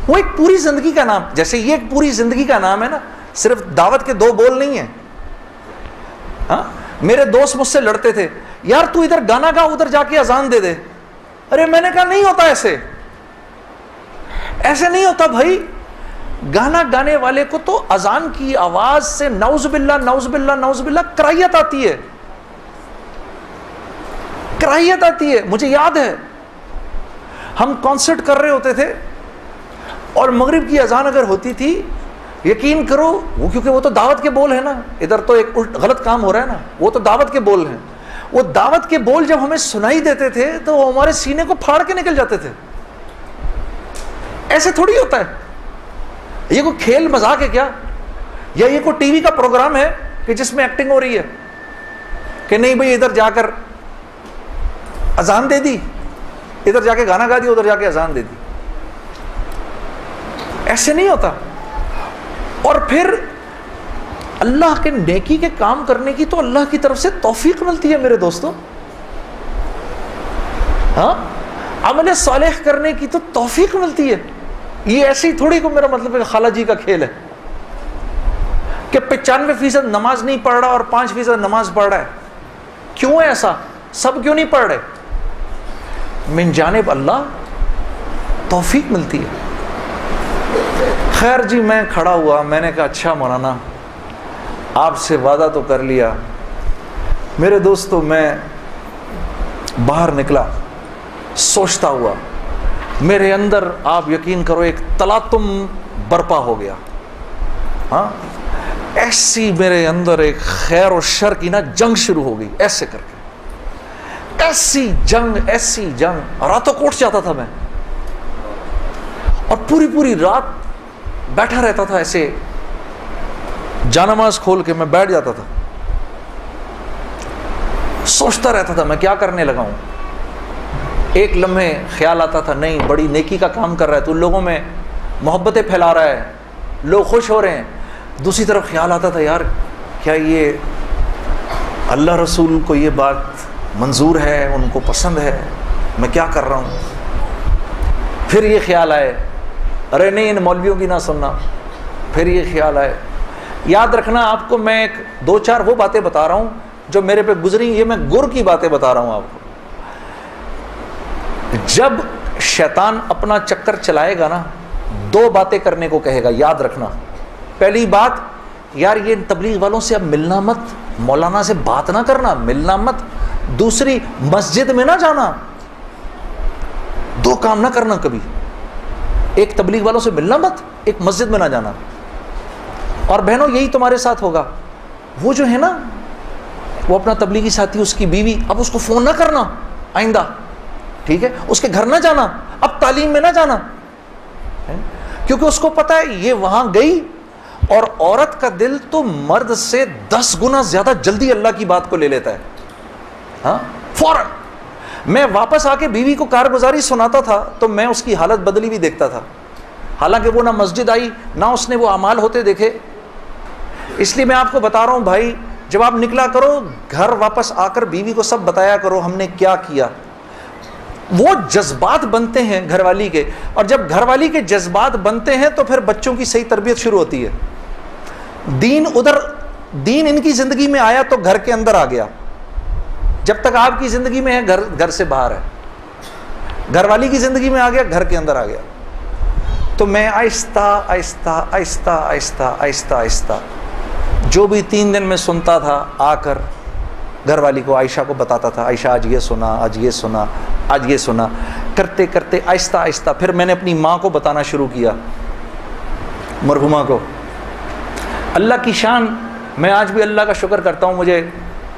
A: وہ ایک پوری زندگی کا نام, جیسے یہ ایک پوری زندگی کا نام ہے نا, صرف دعوت کے 2 بول نہیں ہیں. ہاں میرے دوست مجھ سے لڑتے تھے, یار تو ادھر گانا گا ادھر جا کے اذان دے دے. ارے میں نے کہا نہیں ہوتا ایسے نہیں ہوتا بھائی. گانا گانے والے کو تو اذان کی آواز سے نعوذ باللہ نعوذ باللہ نعوذ باللہ کراہیت آتی ہے, کراہیت آتی ہے. مجھے یاد ہے ہم کانسرٹ کر رہے ہوتے تھے اور مغرب کی اذان اگر ہوتی تھی, یقین کرو وہ, کیونکہ وہ تو دعوت کے بول ہیں نا, ادھر تو ایک غلط کام ہو رہا ہے نا, وہ تو دعوت کے بول ہیں. وہ دعوت کے بول جب ہمیں سنائی دیتے تھے تو وہ ہمارے سینے کو پھاڑ کے نکل جاتے تھے. ایسے تھوڑی ہوتا ہے, یہ کوئی کھیل مذاق ہے کیا, یا یہ کوئی ٹی وی کا پروگرام ہے کہ جس میں ایکٹنگ ہو رہی ہے کہ نہیں بھئی ادھر جا کر اذان دے دی, ادھر جا کے گانا گا دی, ادھر جا کے اذان دے دی. ایسے نہیں ہوتا. اور پھر اللہ کے نیکی کے کام کرنے کی تو اللہ کی طرف سے توفیق ملتی ہے میرے دوستوں. ہاں عمل صالح کرنے کی تو توفیق ملتی ہے. یہ ایسی تھوڑی کو میرا مطلب ہے خالہ جی کا کھیل ہے کہ 95% نماز نہیں پڑھ رہا اور 5% نماز پڑھ رہا ہے. کیوں ہے ایسا؟ سب کیوں نہیں پڑھ رہے؟ من جانب اللہ توفیق ملتی ہے۔ خیر جی میں کھڑا ہوا، میں نے کہا اچھا مولانا آپ سے وعدہ تو کر لیا۔ میرے دوستو میں باہر نکلا سوچتا ہوا، میرے اندر آپ یقین کرو ایک تلاطم برپا ہو گیا، ہاں ایسی میرے اندر ایک خیر و شر کی نا جنگ شروع ہو گئی، ایسے کر کے ایسی جنگ راتوں کو اٹھ جاتا تھا میں، اور پوری رات بیٹھا رہتا تھا، ایسے جانماز کھول کے میں بیٹھ جاتا تھا، سوچتا رہتا تھا میں کیا کرنے لگا ہوں۔ ایک لمحے خیال آتا تھا نہیں بڑی نیکی کا کام کر رہا ہے تو لوگوں میں محبتیں پھیلا رہا ہے، لوگ خوش ہو رہے ہیں۔ دوسری طرف خیال آتا تھا یار کیا یہ اللہ رسول کو یہ بات منظور ہے، ان کو پسند ہے، میں کیا کر رہا ہوں۔ پھر یہ خیال آئے ارے نہیں ان مولویوں کی نہ سننا، پھر یہ خیال آئے۔ یاد رکھنا آپ کو میں ایک دو چار وہ باتیں بتا رہا ہوں جو میرے پہ گزری، یہ میں گر کی باتیں بتا رہا ہوں آپ کو۔ جب شیطان اپنا چکر چلائے گا نا دو باتیں کرنے کو کہے گا، یاد رکھنا۔ پہلی بات یار یہ تبلیغ والوں سے اب ملنا مت، مولانا سے بات نہ کرنا، ملنا مت۔ دوسری مسجد میں نہ جانا، دو کام نہ کرنا کبھی، ایک تبلیغ والوں سے ملنا مت، ایک مسجد میں نہ جانا۔ اور بہنوں یہی تمہارے ساتھ ہوگا، وہ جو ہے نا وہ اپنا تبلیغی ساتھی اس کی بیوی، اب اس کو فون نہ کرنا آئندہ، ٹھیک ہے، اس کے گھر نہ جانا، اب تعلیم میں نہ جانا، کیونکہ اس کو پتا ہے یہ وہاں گئی اور عورت کا دل تو مرد سے 10 گنا زیادہ جلدی اللہ کی بات کو لے لیتا ہے، ہاں فوراً۔ میں واپس آ کے بیوی کو کارگزاری سناتا تھا تو میں اس کی حالت بدلی بھی دیکھتا تھا، حالانکہ وہ نہ مسجد آئی نہ اس نے وہ اعمال ہوتے دیکھے۔ اس لیے میں آپ کو بتا رہا ہوں بھائی جب آپ نکلا کرو گھر واپس آ کر بیوی کو سب بتایا کرو ہم نے کیا کیا۔ وہ جذبات بنتے ہیں گھر والی کے، اور جب گھر والی کے جذبات بنتے ہیں تو پھر بچوں کی صحیح تربیت شروع ہوتی ہے۔ دین ان کی زندگی میں آیا تو گھر کے اندر آ گیا، جب تک آپ کی زندگی میں ہے گھر سے باہر ہے، گھر والی کی زندگی میں آ گیا گھر کے اندر آ گیا۔ تو میں آہستہ آہستہ آہستہ آہستہ آہستہ آہستہ جو بھی 3 دن میں سنتا تھا آ کر گھر والی کو عائشہ کو بتاتا تھا، عائشہ آج یہ سنا، آج یہ سنا، آج یہ سنا، کرتے کرتے آہستہ آہستہ پھر میں نے اپنی ماں کو بتانا شروع کیا، مرحومہ کو۔ اللہ کی شان، میں آج بھی اللہ کا شکر کرتا ہوں، مجھے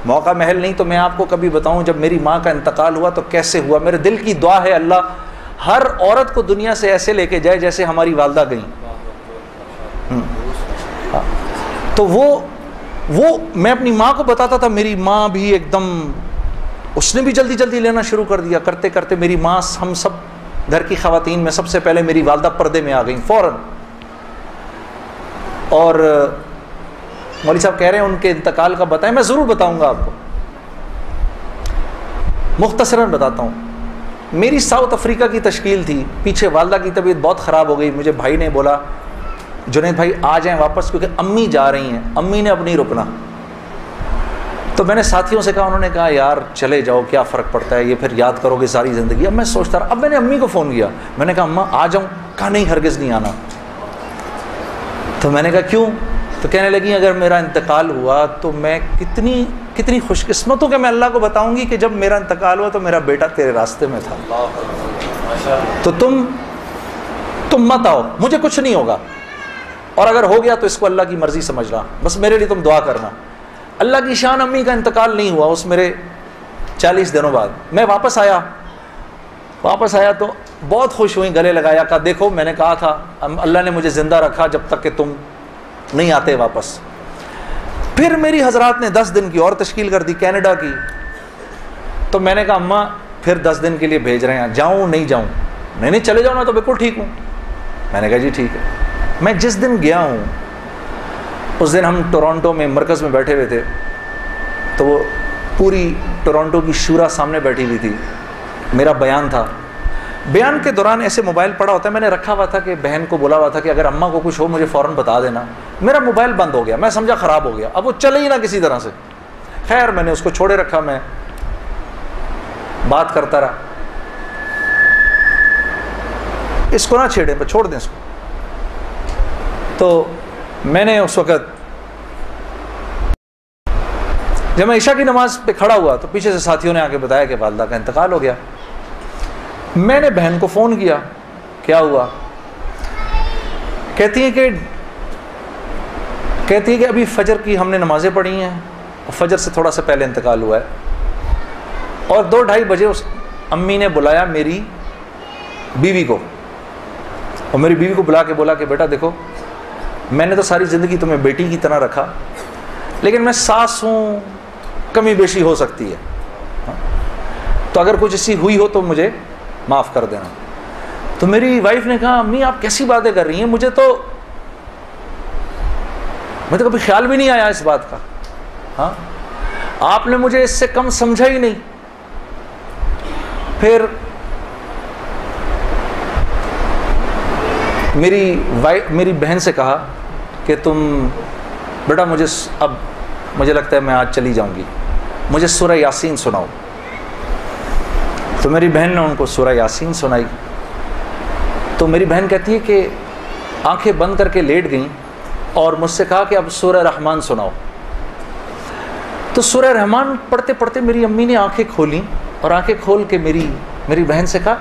A: موقع محل نہیں تو میں آپ کو کبھی بتاؤں جب میری ماں کا انتقال ہوا تو کیسے ہوا۔ میرے دل کی دعا ہے اللہ ہر عورت کو دنیا سے ایسے لے کے جائے جیسے ہماری والدہ گئیں۔ تو وہ میں اپنی ماں کو بتاتا تھا، میری ماں بھی ایک دم اس نے بھی جلدی جلدی لینا شروع کر دیا، کرتے کرتے میری ماں ہم سب گھر کی خواتین میں سب سے پہلے میری والدہ پردے میں آ گئیں فوراً۔ اور مولوی صاحب کہہ رہے ہیں ان کے انتقال کا بتائیں، میں ضرور بتاؤں گا آپ کو، مختصراً بتاتا ہوں۔ میری ساؤتھ افریقہ کی تشکیل تھی، پیچھے والدہ کی طبیعت بہت خراب ہو گئی، مجھے بھائی نے بولا جنید بھائی آ جائیں واپس کیونکہ امی جا رہی ہیں، امی نے اب نہیں رکنا۔ تو میں نے ساتھیوں سے کہا، انہوں نے کہا یار چلے جاؤ کیا فرق پڑتا ہے، یہ پھر یاد کرو گے ساری زندگی۔ اب میں سوچتا رہا، اب میں نے امی کو فون کیا، میں نے کہا اماں آ جاؤں، کہا نہیں ہرگز نہیں آنا۔ تو میں نے کہا کیوں؟ تو کہنے لگی اگر میرا انتقال ہوا تو میں کتنی خوش قسمت ہوں کہ میں اللہ کو بتاؤں گی کہ جب میرا انتقال ہوا تو میرا بیٹا تیرے راستے میں تھا، تو تم مت آؤ، مجھے کچھ نہیں ہوگا، اور اگر ہو گیا تو اس کو اللہ کی مرضی سمجھ رہا، بس میرے لیے تم دعا کرنا۔ اللہ کی شان، امی کا انتقال نہیں ہوا اس میرے 40 دنوں بعد میں واپس آیا تو بہت خوش ہوئی، گلے لگایا، کہا دیکھو میں نے کہا تھا اللہ نے مجھے زندہ رکھا جب تک کہ تم نہیں آتے واپس۔ پھر میری حضرات نے 10 دن کی اور تشکیل کر دی کینیڈا کی، تو میں نے کہا اماں پھر 10 دن کے لیے بھیج رہے ہیں، جاؤں نہیں جاؤں؟ نہیں چلے جاؤ نا، تو بالکل ٹھیک ہوں۔ میں نے کہا جی ٹھیک ہے۔ میں جس دن گیا ہوں اس دن ہم ٹورانٹو میں مرکز میں بیٹھے ہوئے تھے، تو وہ پوری ٹورانٹو کی شورا سامنے بیٹھی ہوئی تھی، میرا بیان تھا۔ بیان کے دوران ایسے موبائل پڑا ہوتا ہے، میں نے رکھا ہوا تھا کہ بہن کو بولا ہوا تھا کہ اگر اماں کو کچھ ہو مجھے فوراً بتا دینا۔ میرا موبائل بند ہو گیا، میں سمجھا خراب ہو گیا، اب وہ چلے ہی نہ کسی طرح سے۔ خیر میں نے اس کو چھوڑے رکھا، میں بات کرتا رہا۔ اس کو نہ چھیڑیں، پر چھوڑ دیں اس کو. تو میں نے اس وقت جب میں عشاء کی نماز پہ کھڑا ہوا تو پیچھے سے ساتھیوں نے آ کے بتایا کہ والدہ کا انتقال ہو گیا. میں نے بہن کو فون کیا، کیا ہوا؟ کہتی ہے کہ ابھی فجر کی ہم نے نمازیں پڑھی ہیں، فجر سے تھوڑا سا پہلے انتقال ہوا ہے، اور 2-2:30 بجے اس امی نے بلایا میری بیوی کو، اور میری بیوی کو بلا کے بولا کہ بیٹا دیکھو، میں نے تو ساری زندگی تمہیں بیٹی کی طرح رکھا، لیکن میں ساس ہوں، کمی بیشی ہو سکتی ہے، تو اگر کچھ ایسی ہوئی ہو تو مجھے معاف کر دینا. تو میری وائف نے کہا امی آپ کیسی باتیں کر رہی ہیں، مجھے تو کبھی خیال بھی نہیں آیا اس بات کا. ہاں آپ نے مجھے اس سے کم سمجھا ہی نہیں. پھر میری بہن سے کہا کہ تم بیٹا مجھے لگتا ہے میں آج چلی جاؤں گی، مجھے سورہ یاسین سناؤ. تو میری بہن نے ان کو سورہ یاسین سنائی. تو میری بہن کہتی ہے کہ آنکھیں بند کر کے لیٹ گئیں اور مجھ سے کہا کہ اب سورہ رحمان سناؤ. تو سورہ رحمان پڑھتے پڑھتے میری امی نے آنکھیں کھولیں، اور آنکھیں کھول کے میری بہن سے کہا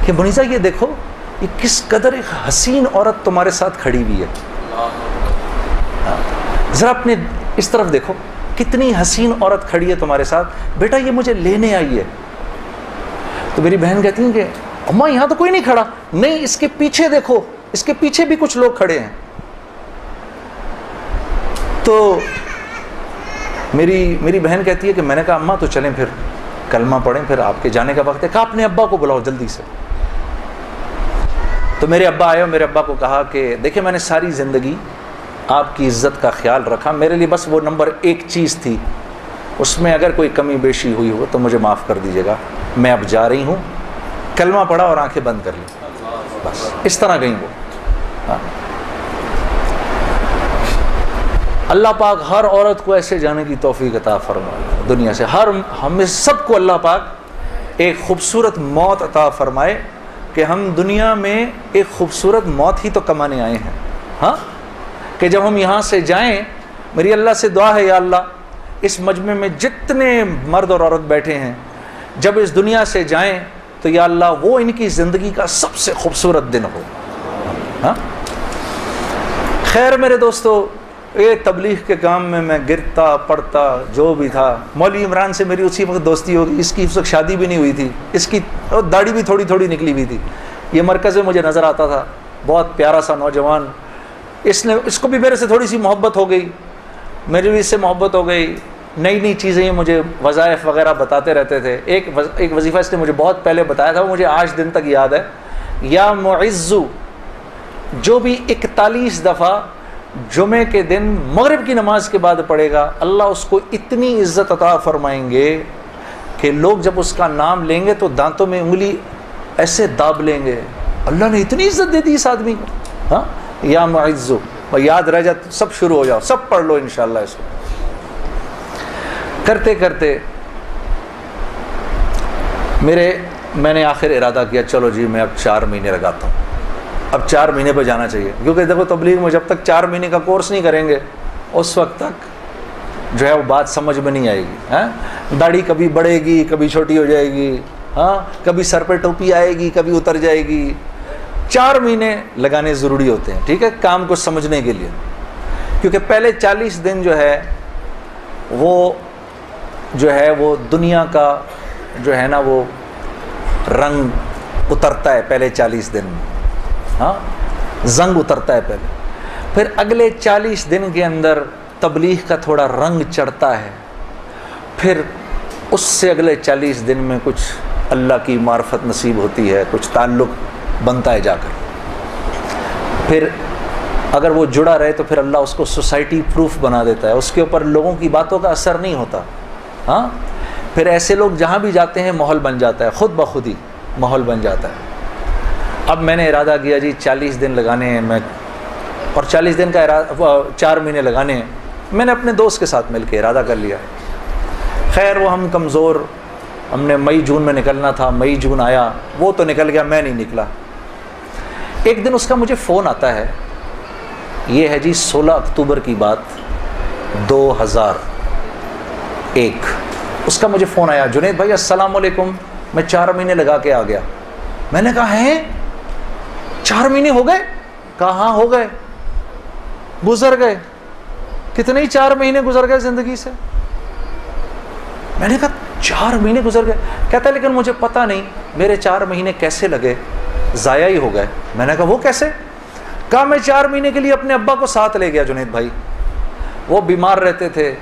A: کہ منیزہ یہ دیکھو یہ کس قدر ایک حسین عورت تمہارے ساتھ کھڑی ہوئی ہے، ذرا اپنے اس طرف دیکھو کتنی حسین عورت کھڑی ہے تمہارے ساتھ، بیٹا یہ مجھے لینے آئی ہے. تو میری بہن کہتی ہیں کہ اماں یہاں تو کوئی نہیں کھڑا. نہیں، اس کے پیچھے دیکھو، اس کے پیچھے بھی کچھ لوگ کھڑے ہیں. تو میری بہن کہتی ہے کہ میں نے کہا اماں تو چلیں پھر کلمہ پڑھیں، پھر آپ کے جانے کا وقت ہے. کہا اپنے ابا کو بلاؤ جلدی سے. تو میرے ابا آئے اور میرے ابا کو کہا کہ دیکھیں میں نے ساری زندگی آپ کی عزت کا خیال رکھا، میرے لیے بس وہ نمبر 1 چیز تھی، اس میں اگر کوئی کمی بیشی ہوئی ہو تو مجھے معاف کر دیجیے گا. میں اب جا رہی ہوں. کلمہ پڑھا اور آنکھیں بند کر لی، بس اس طرح گئیں وہ. ہاں اللہ پاک ہر عورت کو ایسے جانے کی توفیق عطا فرمائے دنیا سے. ہمیں سب کو اللہ پاک ایک خوبصورت موت عطا فرمائے کہ ہم دنیا میں ایک خوبصورت موت ہی تو کمانے آئے ہیں. ہاں کہ جب ہم یہاں سے جائیں، میری اللہ سے دعا ہے یا اللہ اس مجمع میں جتنے مرد اور عورت بیٹھے ہیں جب اس دنیا سے جائیں تو یا اللہ وہ ان کی زندگی کا سب سے خوبصورت دن ہو. ہاں خیر میرے دوستو، یہ تبلیغ کے کام میں گرتا پڑتا جو بھی تھا. مولوی عمران سے میری اسی وقت دوستی ہو گئی. اس کی اس وقت شادی بھی نہیں ہوئی تھی، اس کی داڑھی بھی تھوڑی تھوڑی نکلی ہوئی تھی. یہ مرکز میں مجھے نظر آتا تھا، بہت پیارا سا نوجوان. اس کو بھی میرے سے تھوڑی سی محبت ہو گئی، میری بھی اس سے محبت ہو گئی. نئی نئی چیزیں یہ مجھے وظائف وغیرہ بتاتے رہتے تھے. ایک وظیفہ اس نے مجھے بہت پہلے بتایا تھا، وہ مجھے آج دن تک یاد ہے. یا معزو، جو بھی 41 دفعہ جمعے کے دن مغرب کی نماز کے بعد پڑھے گا، اللہ اس کو اتنی عزت عطا فرمائیں گے کہ لوگ جب اس کا نام لیں گے تو دانتوں میں انگلی ایسے داب لیں گے. اللہ نے اتنی عزت دے دی اس آدمی کو. ہاں یا معزو، یاد رہ جائے سب شروع ہو جاؤ، سب پڑھ لو انشاءاللہ اس کو. کرتے کرتے میں نے آخر ارادہ کیا چلو جی میں اب 4 مہینے لگاتا ہوں. اب 4 مہینے پہ جانا چاہیے، کیونکہ دیکھو تبلیغ میں جب تک 4 مہینے کا کورس نہیں کریں گے اس وقت تک جو ہے وہ بات سمجھ میں نہیں آئے گی. داڑھی کبھی بڑھے گی، کبھی چھوٹی ہو جائے گی. ہاں کبھی سر پہ ٹوپی آئے گی، کبھی اتر جائے گی. 4 مہینے لگانے ضروری ہوتے ہیں، ٹھیک ہے، کام کو سمجھنے کے لیے. کیونکہ پہلے 40 دن جو ہے وہ دنیا کا جو ہے نا وہ رنگ اترتا ہے پہلے 40 دن میں. ہاں زنگ اترتا ہے پہلے، پھر اگلے 40 دن کے اندر تبلیغ کا تھوڑا رنگ چڑھتا ہے، پھر اس سے اگلے 40 دن میں کچھ اللہ کی معرفت نصیب ہوتی ہے، کچھ تعلق بنتا ہے جا کر. پھر اگر وہ جڑا رہے تو پھر اللہ اس کو سوسائٹی پروف بنا دیتا ہے، اس کے اوپر لوگوں کی باتوں کا اثر نہیں ہوتا. ہاں پھر ایسے لوگ جہاں بھی جاتے ہیں ماحول بن جاتا ہے، خود بخود ہی ماحول بن جاتا ہے. اب میں نے ارادہ کیا جی 40 دن لگانے ہیں میں، اور 40 دن کا 4 مہینے لگانے ہیں. میں نے اپنے دوست کے ساتھ مل کے ارادہ کر لیا. خیر وہ ہم کمزور، ہم نے مئی جون میں نکلنا تھا، مئی جون آیا، وہ تو نکل گیا، میں نہیں نکلا. ایک دن اس کا مجھے فون آتا ہے، یہ ہے جی 16 اکتوبر کی بات 2001، اس کا مجھے فون آیا، جنید بھائی السلام علیکم، میں 4 مہینے لگا کے آ گیا۔ میں نے کہا ہیں 4 مہینے ہو گئے؟ کہا ہاں ہو گئے، گزر گئے۔ کتنے ہی 4 مہینے گزر گئے زندگی سے؟ میں نے کہا 4 مہینے گزر گئے؟ کہتا ہے لیکن مجھے پتا نہیں میرے 4 مہینے کیسے لگے، ضائع ہی ہو گئے۔ میں نے کہا وہ کیسے؟ کہا میں 4 مہینے کے لیے اپنے ابا کو ساتھ لے گیا جنید بھائی، وہ بیمار رہتے تھے،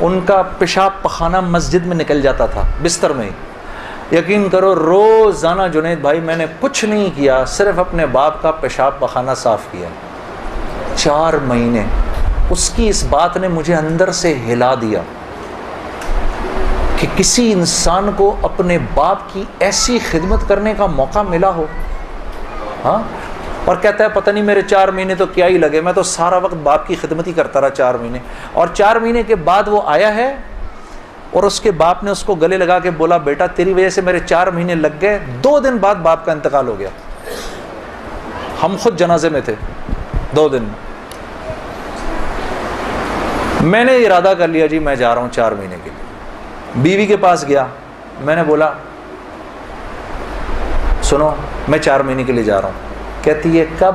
A: ان کا پیشاب پخانہ مسجد میں نکل جاتا تھا بستر میں ہی۔ یقین کرو روزانہ جنید بھائی میں نے کچھ نہیں کیا، صرف اپنے باپ کا پیشاب پخانہ صاف کیا۔ 4 مہینے اس کی اس بات نے مجھے اندر سے ہلا دیا کہ کسی انسان کو اپنے باپ کی ایسی خدمت کرنے کا موقع ملا ہو۔ ہاں، اور کہتا ہے پتہ نہیں میرے 4 مہینے تو کیا ہی لگے، میں تو سارا وقت باپ کی خدمت ہی کرتا رہا 4 مہینے۔ اور 4 مہینے کے بعد وہ آیا ہے اور اس کے باپ نے اس کو گلے لگا کے بولا بیٹا تیری وجہ سے میرے 4 مہینے لگ گئے۔ 2 دن بعد باپ کا انتقال ہو گیا، ہم خود جنازے میں تھے 2 دن۔ میں نے ارادہ کر لیا جی میں جا رہا ہوں 4 مہینے کے لیے۔ بیوی کے پاس گیا، میں نے بولا سنو میں 4 مہینے کے لیے جا رہا ہوں۔ کہتی ہے کب؟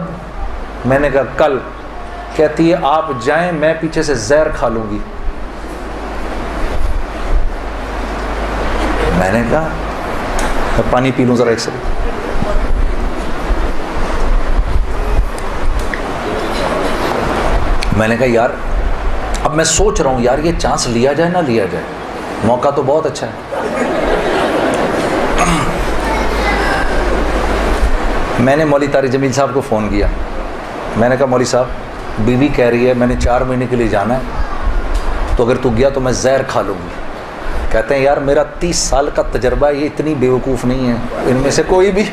A: میں نے کہا کل۔ کہتی ہے آپ جائیں میں پیچھے سے زہر کھا لوں گی۔ میں نے کہا میں پانی پی لوں ذرا ایک سیکنڈ۔ میں نے کہا یار اب میں سوچ رہا ہوں یار یہ چانس لیا جائے نہ لیا جائے، موقع تو بہت اچھا ہے۔ میں نے مولوی طارق جمیل صاحب کو فون کیا، میں نے کہا مولوی صاحب بیوی کہہ رہی ہے میں نے 4 مہینے کے لیے جانا ہے، تو اگر تو گیا تو میں زہر کھا لوں گی۔ کہتے ہیں یار میرا 30 سال کا تجربہ، یہ اتنی بیوقوف نہیں ہے ان میں سے کوئی بھی،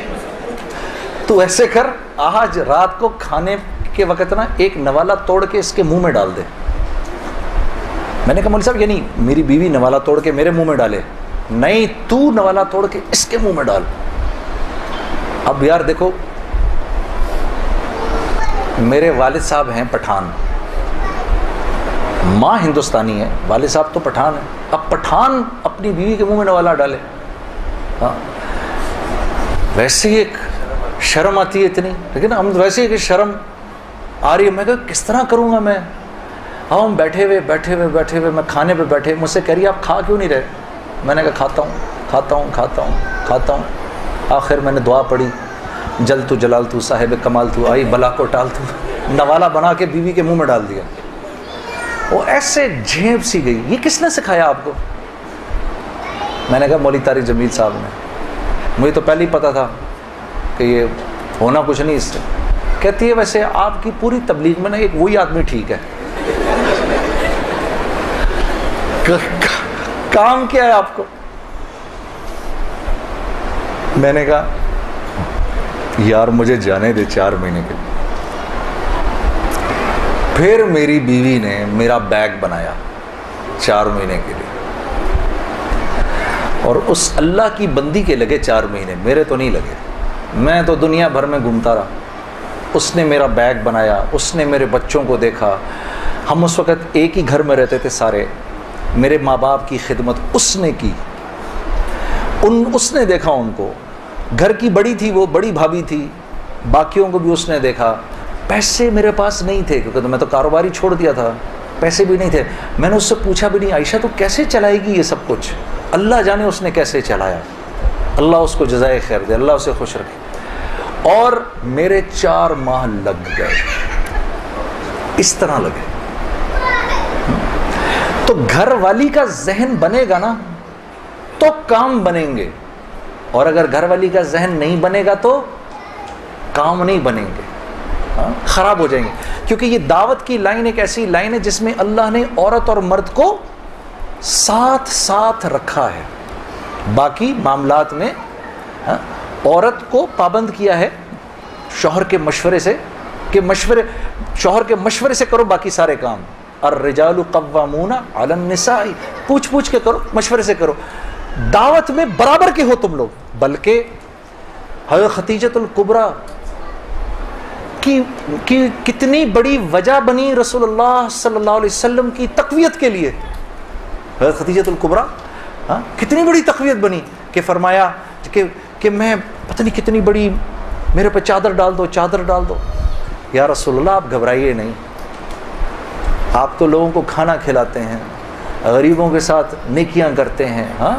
A: تو ایسے کر آج رات کو کھانے کے وقت نا ایک نوالا توڑ کے اس کے منہ میں ڈال دے۔ میں نے کہا مولوی صاحب یعنی میری بیوی نوالا توڑ کے میرے منہ میں ڈالے؟ نہیں، تو نوالا توڑ کے اس کے منہ میں ڈال۔ اب یار دیکھو میرے والد صاحب ہیں پٹھان، ماں ہندوستانی ہے، والد صاحب تو پٹھان ہے۔ اب پٹھان اپنی بیوی کے منہ میں نوالا ڈالے؟ ہاں ویسے ہی ایک شرم آتی ہے اتنی، لیکن ہم ویسے ہی کہ شرم آ رہی ہے۔ میں کہا کس طرح کروں گا میں؟ اب ہم بیٹھے ہوئے میں کھانے پہ بیٹھے، مجھ سے کہہ رہی ہے آپ کھا کیوں نہیں رہے؟ میں نے کہا کھاتا ہوں۔ آخر میں نے دعا پڑھی، جل تو جلال تو صاحب کمال تو، آئی بلا کو ٹال تو، نوالا بنا کے بیوی کے منہ میں ڈال دیا۔ وہ ایسے جھیپ سی گئی۔ یہ کس نے سکھایا آپ کو؟ میں نے کہا مولوی طارق جمیل صاحب نے۔ مجھے تو پہلے ہی پتا تھا کہ یہ ہونا کچھ نہیں اس سے۔ کہتی ہے ویسے آپ کی پوری تبلیغ میں نا ایک وہی آدمی ٹھیک ہے، کام کیا ہے آپ کو؟ میں نے کہا یار مجھے جانے دے 4 مہینے کے لیے۔ پھر میری بیوی نے میرا بیگ بنایا 4 مہینے کے لیے، اور اس اللہ کی بندی کے لگے 4 مہینے، میرے تو نہیں لگے، میں تو دنیا بھر میں گھومتا رہا۔ اس نے میرا بیگ بنایا، اس نے میرے بچوں کو دیکھا، ہم اس وقت ایک ہی گھر میں رہتے تھے سارے، میرے ماں باپ کی خدمت اس نے کی، اس نے دیکھا ان کو، گھر کی بڑی تھی وہ، بڑی بھابھی تھی، باقیوں کو بھی اس نے دیکھا۔ پیسے میرے پاس نہیں تھے کیونکہ میں تو کاروباری چھوڑ دیا تھا، پیسے بھی نہیں تھے۔ میں نے اس سے پوچھا بھی نہیں عائشہ تو کیسے چلائے گی یہ سب کچھ؟ اللہ جانے اس نے کیسے چلایا، اللہ اس کو جزائے خیر دے، اللہ اسے خوش رکھے۔ اور میرے 4 ماہ لگ گئے، اس طرح لگے۔ تو گھر والی کا ذہن بنے گا نا تو کام بنیں گے، اور اگر گھر والی کا ذہن نہیں بنے گا تو کام نہیں بنیں گے، خراب ہو جائیں گے۔ کیونکہ یہ دعوت کی لائن ایک ایسی لائن ہے جس میں اللہ نے عورت اور مرد کو ساتھ ساتھ رکھا ہے، باقی معاملات میں عورت کو پابند کیا ہے شوہر کے مشورے سے، کہ شوہر کے مشورے سے کرو باقی سارے کام۔ الرجال قوامون علی النساء، پوچھ کے کرو، مشورے سے کرو۔ دعوت میں برابر کے ہو تم لوگ، بلکہ حضرت خدیجۃ الکبریٰ کی کتنی بڑی وجہ بنی رسول اللہ صلی اللہ علیہ وسلم کی تقویت کے لیے. حضرت خدیجہ الکبریٰ کتنی بڑی تقویت بنی کہ فرمایا کہ میں پتہ نہیں کتنی بڑی، میرے پہ چادر ڈال دو، چادر ڈال دو. یا رسول اللہ آپ گھبرائیے نہیں، آپ تو لوگوں کو کھانا کھلاتے ہیں، غریبوں کے ساتھ نیکیاں کرتے ہیں، ہاں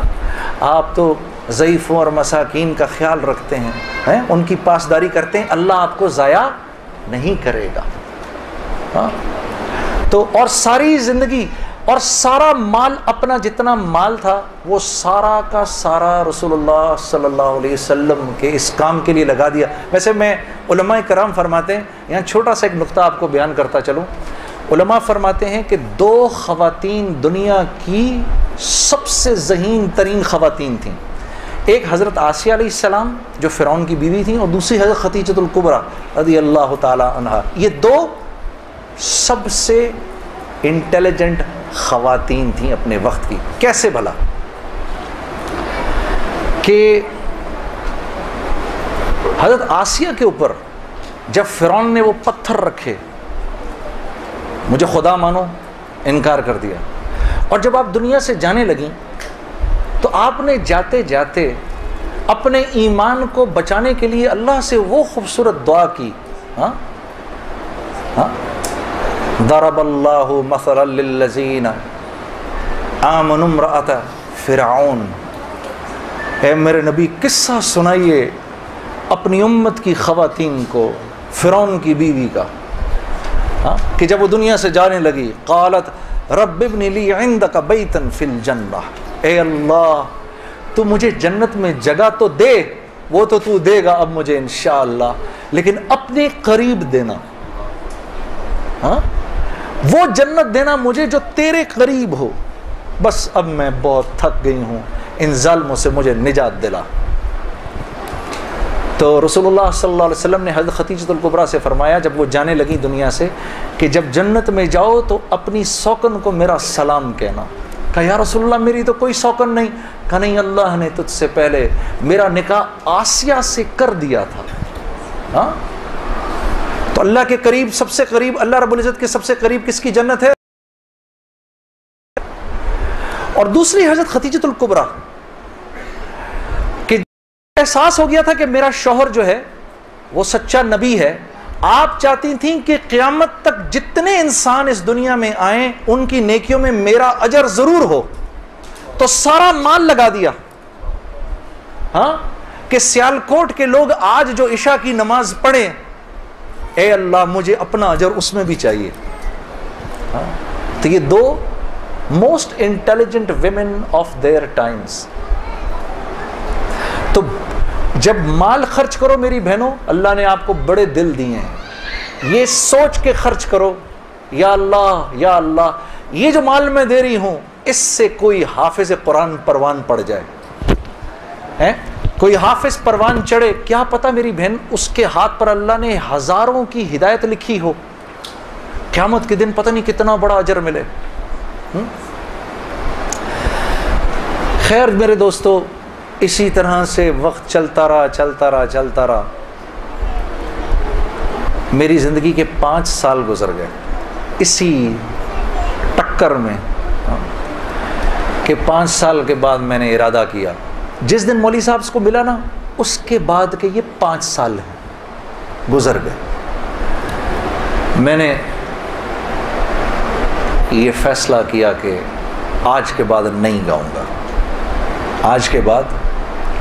A: آپ تو ضعیفوں اور مساکین کا خیال رکھتے ہیں، ان کی پاسداری کرتے ہیں، اللہ آپ کو ضائع نہیں کرے گا. ہاں تو اور ساری زندگی اور سارا مال، اپنا جتنا مال تھا وہ سارا کا سارا رسول اللہ صلی اللہ علیہ وسلم کے اس کام کے لیے لگا دیا. ویسے میں علماء کرام فرماتے ہیں، یہاں چھوٹا سا ایک نقطہ آپ کو بیان کرتا چلوں. علماء فرماتے ہیں کہ 2 خواتین دنیا کی سب سے ذہین ترین خواتین تھیں. ایک حضرت آسیہ علیہ السلام جو فرعون کی بیوی تھیں، اور دوسری حضرت خدیجہ الکبریٰ رضی اللہ تعالی عنہا. یہ 2 سب سے انٹیلیجنٹ خواتین تھیں اپنے وقت کی. کیسے بھلا؟ کہ حضرت آسیہ کے اوپر جب فرعون نے وہ پتھر رکھے، مجھے خدا مانو، انکار کر دیا، اور جب آپ دنیا سے جانے لگیں تو آپ نے جاتے جاتے اپنے ایمان کو بچانے کے لیے اللہ سے وہ خوبصورت دعا کی. ضرب اللہ مثلا للذین آمنوا امرأۃ فرعون. اے میرے نبی قصہ سنائیے اپنی امت کی خواتین کو فرعون کی بیوی کا، کہ جب وہ دنیا سے جانے لگی، قالت رب ابن لی عندک بیتا فی الجنہ. اے اللہ تو مجھے جنت میں جگہ تو دے، وہ تو دے گا اب مجھے انشاءاللہ، لیکن اپنے قریب دینا. وہ جنت دینا مجھے جو تیرے قریب ہو. بس اب میں بہت تھک گئی ہوں، ان ظالموں سے مجھے نجات دلا. تو رسول اللہ صلی اللہ علیہ وسلم نے حضرت خدیجہ الکبریٰ سے فرمایا جب وہ جانے لگی دنیا سے کہ جب جنت میں جاؤ تو اپنی سوکن کو میرا سلام کہنا. کہا یا رسول اللہ میری تو کوئی سوکن نہیں. کہا نہیں، اللہ نے تجھ سے پہلے میرا نکاح آسیہ سے کر دیا تھا. ہاں تو اللہ کے قریب، سب سے قریب، اللہ رب العزت کے سب سے قریب کس کی جنت ہے؟ اور دوسری حضرت خدیجہ الکبریٰ کہ احساس ہو گیا تھا کہ میرا شوہر جو ہے وہ سچا نبی ہے. آپ چاہتی تھیں کہ قیامت تک جتنے انسان اس دنیا میں آئیں ان کی نیکیوں میں میرا اجر ضرور ہو. تو سارا مال لگا دیا، ہاں کہ سیالکوٹ کے لوگ آج جو عشاء کی نماز پڑھیں، اے اللہ مجھے اپنا اجر اس میں بھی چاہیے. تو یہ 2 most intelligent women of their times. تو جب مال خرچ کرو میری بہنوں، اللہ نے آپ کو بڑے دل دیے ہیں، یہ سوچ کے خرچ کرو یا اللہ یا اللہ یہ جو مال میں دے رہی ہوں اس سے کوئی حافظ قرآن پروان پڑ جائے، کوئی حافظ پروان چڑھے، کیا پتہ میری بہن اس کے ہاتھ پر اللہ نے ہزاروں کی ہدایت لکھی ہو، قیامت کے دن پتہ نہیں کتنا بڑا اجر ملے. خیر میرے دوستو، اسی طرح سے وقت چلتا رہا. میری زندگی کے 5 سال گزر گئے اسی ٹکر میں کہ 5 سال کے بعد میں نے ارادہ کیا، جس دن مولوی صاحب کو ملا نا اس کے بعد کہ یہ 5 سال ہیں گزر گئے، میں نے یہ فیصلہ کیا کہ آج کے بعد نہیں گاؤں گا، آج کے بعد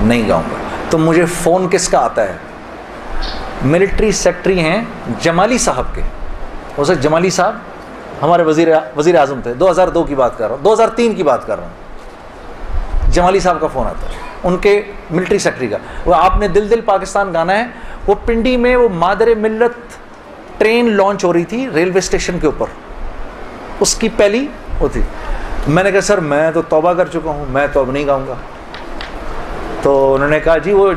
A: نہیں گاؤں گا. تو مجھے فون کس کا آتا ہے؟ ملٹری سیکٹری ہیں جمالی صاحب کے. وہ سر جمالی صاحب ہمارے وزیر اعظم تھے، 2002 کی بات کر رہا ہوں، 2003 کی بات کر رہا ہوں. جمالی صاحب کا فون آتا ہے، ان کے ملٹری سیکٹری کا. وہ آپ نے دل دل پاکستان گانا ہے، وہ پنڈی میں وہ مادر ملت ٹرین لانچ ہو رہی تھی ریلوے اسٹیشن کے اوپر، اس کی پہلی وہ تھی. میں نے کہا سر میں تو توبہ کر چکا ہوں، میں تو اب نہیں گاؤں گا. تو انہوں نے کہا جی وہ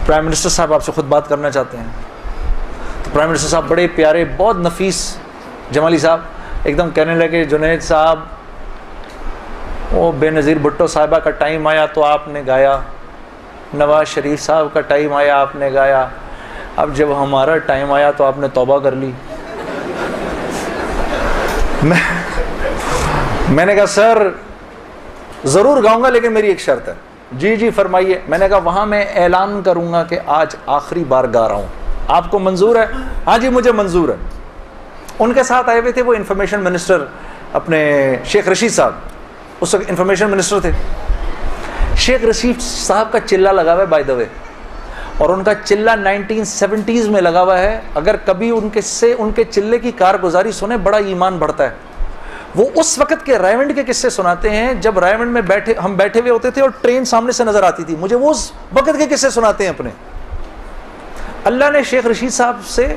A: پرائم منسٹر صاحب آپ سے خود بات کرنا چاہتے ہیں. تو پرائم منسٹر صاحب بڑے پیارے بہت نفیس جمالی صاحب ایک دم کہنے لگے جنید صاحب وہ بے نظیر بھٹو صاحبہ کا ٹائم آیا تو آپ نے گایا، نواز شریف صاحب کا ٹائم آیا آپ نے گایا، اب جب ہمارا ٹائم آیا تو آپ نے توبہ کر لی. میں نے کہا سر ضرور گاؤں گا لیکن میری ایک شرط ہے. جی فرمائیے. میں نے کہا وہاں میں اعلان کروں گا کہ آج آخری بار گا رہا ہوں, آپ کو منظور ہے؟ ہاں جی مجھے منظور ہے. ان کے ساتھ آئے ہوئے تھے وہ انفارمیشن منسٹر اپنے شیخ رشید صاحب, اس وقت انفارمیشن منسٹر تھے. شیخ رشید صاحب کا چلہ لگا ہوا ہے بائی دا وے, اور ان کا چلہ 1970s میں لگا ہوا ہے. اگر کبھی ان کے چلے کی کارگزاری سنیں بڑا ایمان بڑھتا ہے. وہ اس وقت کے رائے کے قصے سناتے ہیں جب رائے میں ہم بیٹھے ہوئے ہوتے تھے اور ٹرین سامنے سے نظر آتی تھی. مجھے وہ اس وقت کے قصے سناتے ہیں اپنے. اللہ نے شیخ رشید صاحب سے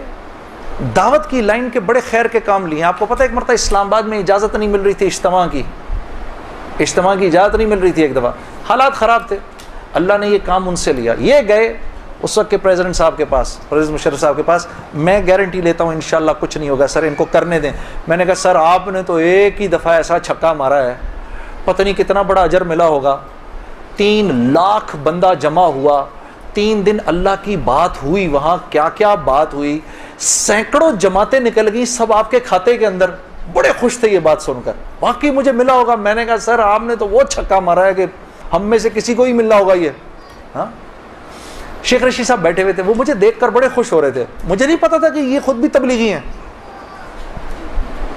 A: دعوت کی لائن کے بڑے خیر کے کام لیے. آپ کو پتہ ہے ایک مرتبہ اسلام آباد میں اجازت نہیں مل رہی تھی اجتماع کی اجازت نہیں مل رہی تھی. ایک دفعہ حالات خراب تھے, اللہ نے یہ کام ان سے لیا. یہ گئے اس وقت کے پریزیڈنٹ صاحب کے پاس, پریزیڈنٹ مشرف صاحب کے پاس. میں گارنٹی لیتا ہوں انشاءاللہ کچھ نہیں ہوگا سر, ان کو کرنے دیں. میں نے کہا سر آپ نے تو ایک ہی دفعہ ایسا چھکا مارا ہے, پتہ نہیں کتنا بڑا اجر ملا ہوگا. 3 لاکھ بندہ جمع ہوا, 3 دن اللہ کی بات ہوئی, وہاں کیا کیا بات ہوئی, سینکڑوں جماعتیں نکل گئی, سب آپ کے کھاتے کے اندر. بڑے خوش تھے یہ بات سن کر, واقعی مجھے ملا ہوگا. میں نے کہا سر آپ نے تو وہ چھکا مارا ہے کہ ہم میں سے کسی کو ہی ملنا ہوگا یہ. ہاں شیخ رشید صاحب بیٹھے ہوئے تھے, وہ مجھے دیکھ کر بڑے خوش ہو رہے تھے. مجھے نہیں پتا تھا کہ یہ خود بھی تبلیغی ہیں.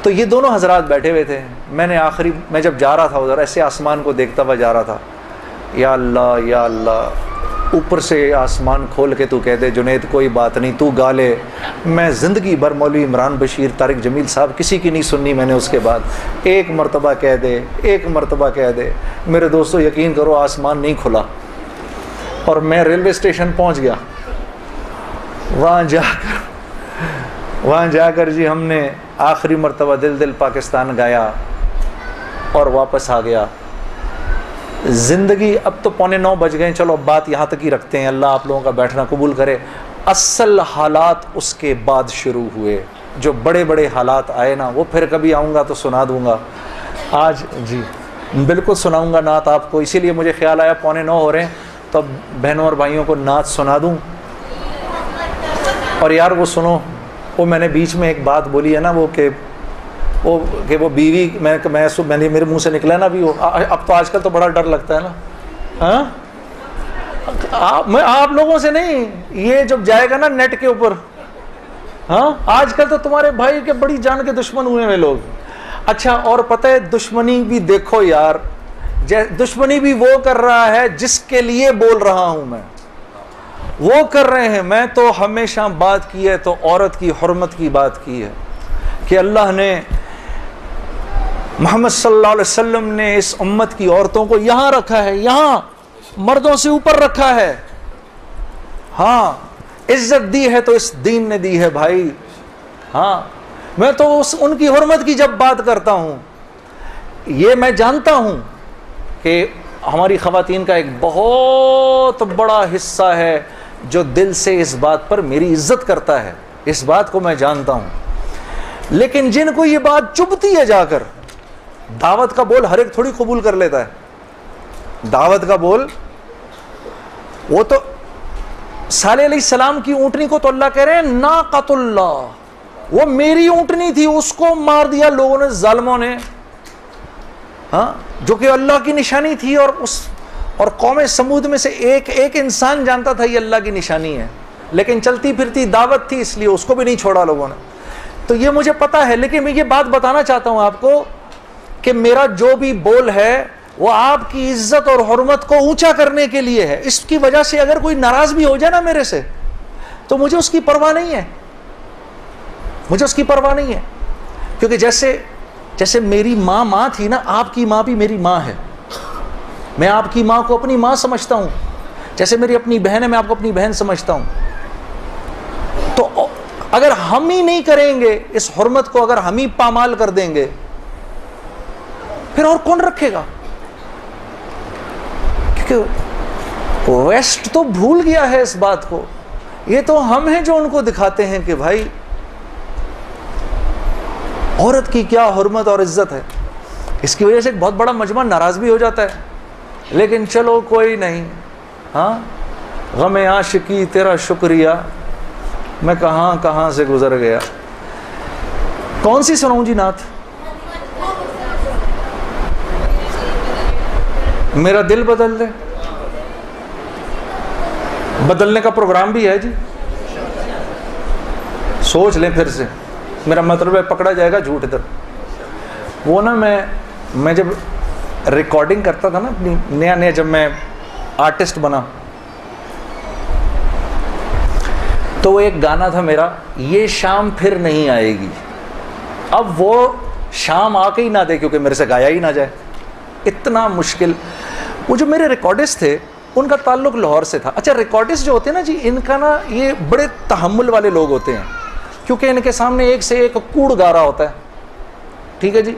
A: تو یہ دونوں حضرات بیٹھے ہوئے تھے. میں جب جا رہا تھا ادھر ایسے آسمان کو دیکھتا ہوا جا رہا تھا. یا اللہ اوپر سے آسمان کھول کے تو کہہ دے جنید کوئی بات نہیں تو گا لے. میں زندگی بھر مولوی عمران بشیر, طارق جمیل صاحب کسی کی نہیں سننی میں نے. اس کے بعد ایک مرتبہ کہہ دے. میرے دوستو یقین کرو آسمان نہیں کھلا, اور میں ریلوے اسٹیشن پہنچ گیا. وہاں جا کر جی ہم نے آخری مرتبہ دل پاکستان گایا اور واپس آ گیا. زندگی اب تو 8:45 بج گئے, چلو اب بات یہاں تک ہی رکھتے ہیں, اللہ آپ لوگوں کا بیٹھنا قبول کرے. اصل حالات اس کے بعد شروع ہوئے, جو بڑے حالات آئے نا وہ پھر کبھی آؤں گا تو سنا دوں گا. آج جی بالکل سناؤں گا نعت آپ کو, اسی لیے مجھے خیال آیا 8:45 ہو رہے ہیں تو اب بہنوں اور بھائیوں کو نعت سنا دوں. اور یار وہ سنو, وہ میں نے بیچ میں ایک بات بولی ہے نا وہ کہ بیوی میں میرے منہ سے نکلا نا بھی, اب تو آج کل تو بڑا ڈر لگتا ہے نا. ہاں میں آپ لوگوں سے نہیں, یہ جب جائے گا نا نیٹ کے اوپر, ہاں آج کل تو تمہارے بھائی کے بڑی جان کے دشمن ہوئے ہیں لوگ. اچھا اور پتہ ہے دشمنی بھی دیکھو یار, دشمنی بھی وہ کر رہا ہے جس کے لیے بول رہا ہوں میں, وہ کر رہے ہیں. میں تو ہمیشہ بات کی ہے تو عورت کی حرمت کی بات کی ہے کہ اللہ نے محمد صلی اللہ علیہ وسلم نے اس امت کی عورتوں کو یہاں رکھا ہے, یہاں مردوں سے اوپر رکھا ہے. ہاں عزت دی ہے تو اس دین نے دی ہے بھائی. ہاں میں تو ان کی حرمت کی جب بات کرتا ہوں, یہ میں جانتا ہوں کہ ہماری خواتین کا ایک بہت بڑا حصہ ہے جو دل سے اس بات پر میری عزت کرتا ہے, اس بات کو میں جانتا ہوں. لیکن جن کو یہ بات چبھتی ہے جا کر, دعوت کا بول ہر ایک تھوڑی قبول کر لیتا ہے. دعوت کا بول, وہ تو صالح علیہ السلام کی اونٹنی کو تو اللہ کہہ رہے ہیں ناقۃ اللہ, وہ میری اونٹنی تھی, اس کو مار دیا لوگوں نے, ظالموں نے, ہاں جو کہ اللہ کی نشانی تھی. اور قوم سمود میں سے ایک انسان جانتا تھا یہ اللہ کی نشانی ہے, لیکن چلتی پھرتی دعوت تھی اس لیے اس کو بھی نہیں چھوڑا لوگوں نے. تو یہ مجھے پتا ہے, لیکن میں یہ بات بتانا چاہتا ہوں آپ کو کہ میرا جو بھی بول ہے وہ آپ کی عزت اور حرمت کو اونچا کرنے کے لیے ہے. اس کی وجہ سے اگر کوئی ناراض بھی ہو جائے نا میرے سے تو مجھے اس کی پرواہ نہیں ہے, مجھے اس کی پرواہ نہیں ہے. کیونکہ جیسے میری ماں تھی نا, آپ کی ماں بھی میری ماں ہے. میں آپ کی ماں کو اپنی ماں سمجھتا ہوں, جیسے میری اپنی بہن ہے میں آپ کو اپنی بہن سمجھتا ہوں. تو اگر ہم ہی نہیں کریں گے اس حرمت کو, اگر ہم ہی پامال کر دیں گے پھر اور کون رکھے گا؟ کیونکہ ویسٹ تو بھول گیا ہے اس بات کو. یہ تو ہم ہیں جو ان کو دکھاتے ہیں کہ بھائی عورت کی کیا حرمت اور عزت ہے. اس کی وجہ سے ایک بہت بڑا مجمع ناراض بھی ہو جاتا ہے, لیکن چلو کوئی نہیں. ہاں غم عاشقی تیرا شکریہ, میں کہاں کہاں سے گزر گیا. کون سی سناؤں جی نعت؟ میرا دل بدل دے. بدلنے کا پروگرام بھی ہے جی, سوچ لیں پھر سے. میرا مطلب ہے پکڑا جائے گا جھوٹ ادھر. وہ نا میں جب ریکارڈنگ کرتا تھا نا اپنی نیا جب میں آرٹسٹ بنا, تو وہ ایک گانا تھا میرا, یہ شام پھر نہیں آئے گی. اب وہ شام آ کے ہی نہ دے کیونکہ میرے سے گایا ہی نہ جائے, اتنا مشکل. وہ جو میرے ریکارڈسٹ تھے ان کا تعلق لاہور سے تھا. اچھا ریکارڈسٹ جو ہوتے ہیں نا جی, ان کا نا یہ بڑے تحمل والے لوگ ہوتے ہیں, کیونکہ ان کے سامنے ایک سے ایک کوڑ گا رہا ہوتا ہے. ٹھیک ہے جی,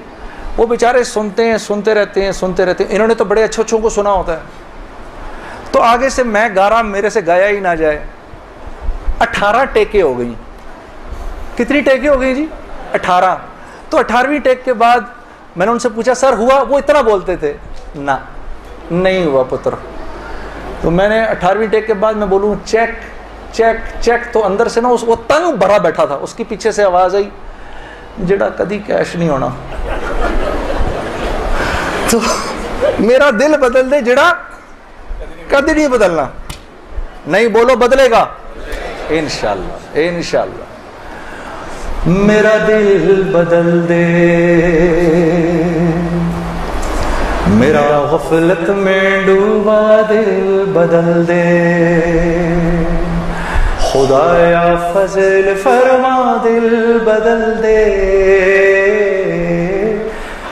A: وہ بیچارے سنتے رہتے ہیں. انہوں نے تو بڑے اچھوں کو سنا ہوتا ہے. تو آگے سے میں گا رہا, میرے سے گایا ہی نہ جائے. 18 ٹیکیں ہو گئیں. کتنی ٹیکیں ہو گئی جی؟ 18. تو 18ویں ٹیک کے بعد میں نے ان سے پوچھا سر ہوا؟ وہ اتنا بولتے تھے نہ نہیں ہوا پتر. تو میں نے 18ویں ٹیک کے بعد میں بولوں چیک چیک چیک, تو اندر سے نا وہ تنگ بھرا بیٹھا تھا, اس کی پیچھے سے آواز آئی جڑا کدی کیش نہیں ہونا. تو میرا دل بدل دے جڑا کدی نہیں بدلنا. نہیں بولو بدلے گا انشاءاللہ انشاءاللہ. میرا دل بدل دے, میرا غفلت میں ڈوبا دل بدل دے. خدایا فضل فرما دل بدل دے.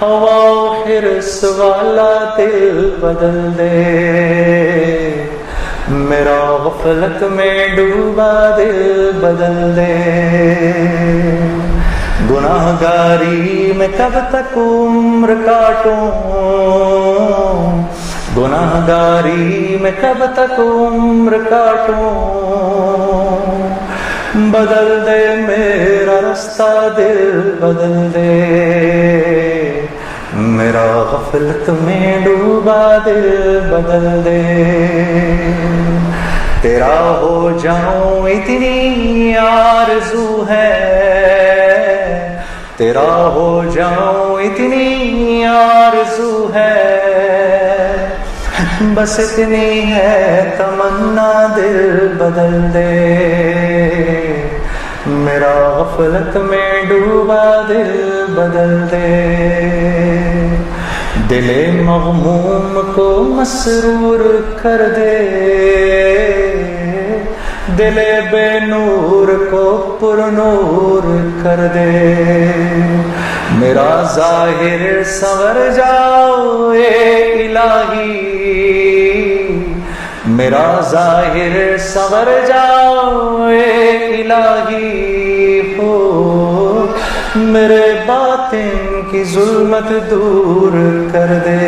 A: ہوا حرص والا دل بدل دے. میرا غفلت میں ڈوبا دل بدل دے. گناہگاری میں کب تک عمر کاٹوں, گناہگاری میں کب تک عمر کاٹوں. بدل دے میرا رستہ دل بدل دے. میرا غفلت میں ڈوبا دل بدل دے. تیرا ہو جاؤں اتنی آرزو ہے, تیرا ہو جاؤں اتنی آرزو ہے. بس اتنی ہے تمنا دل بدل دے. میرا غفلت میں ڈوبا دل بدل دے. دل مغموم کو مسرور کر دے, دل بے نور کو پر نور کر دے. میرا ظاہر سنور جاؤ اے الہی, میرا ظاہر سنور جاؤ اے الہی. ہو میرے باطن کی ظلمت دور کر دے.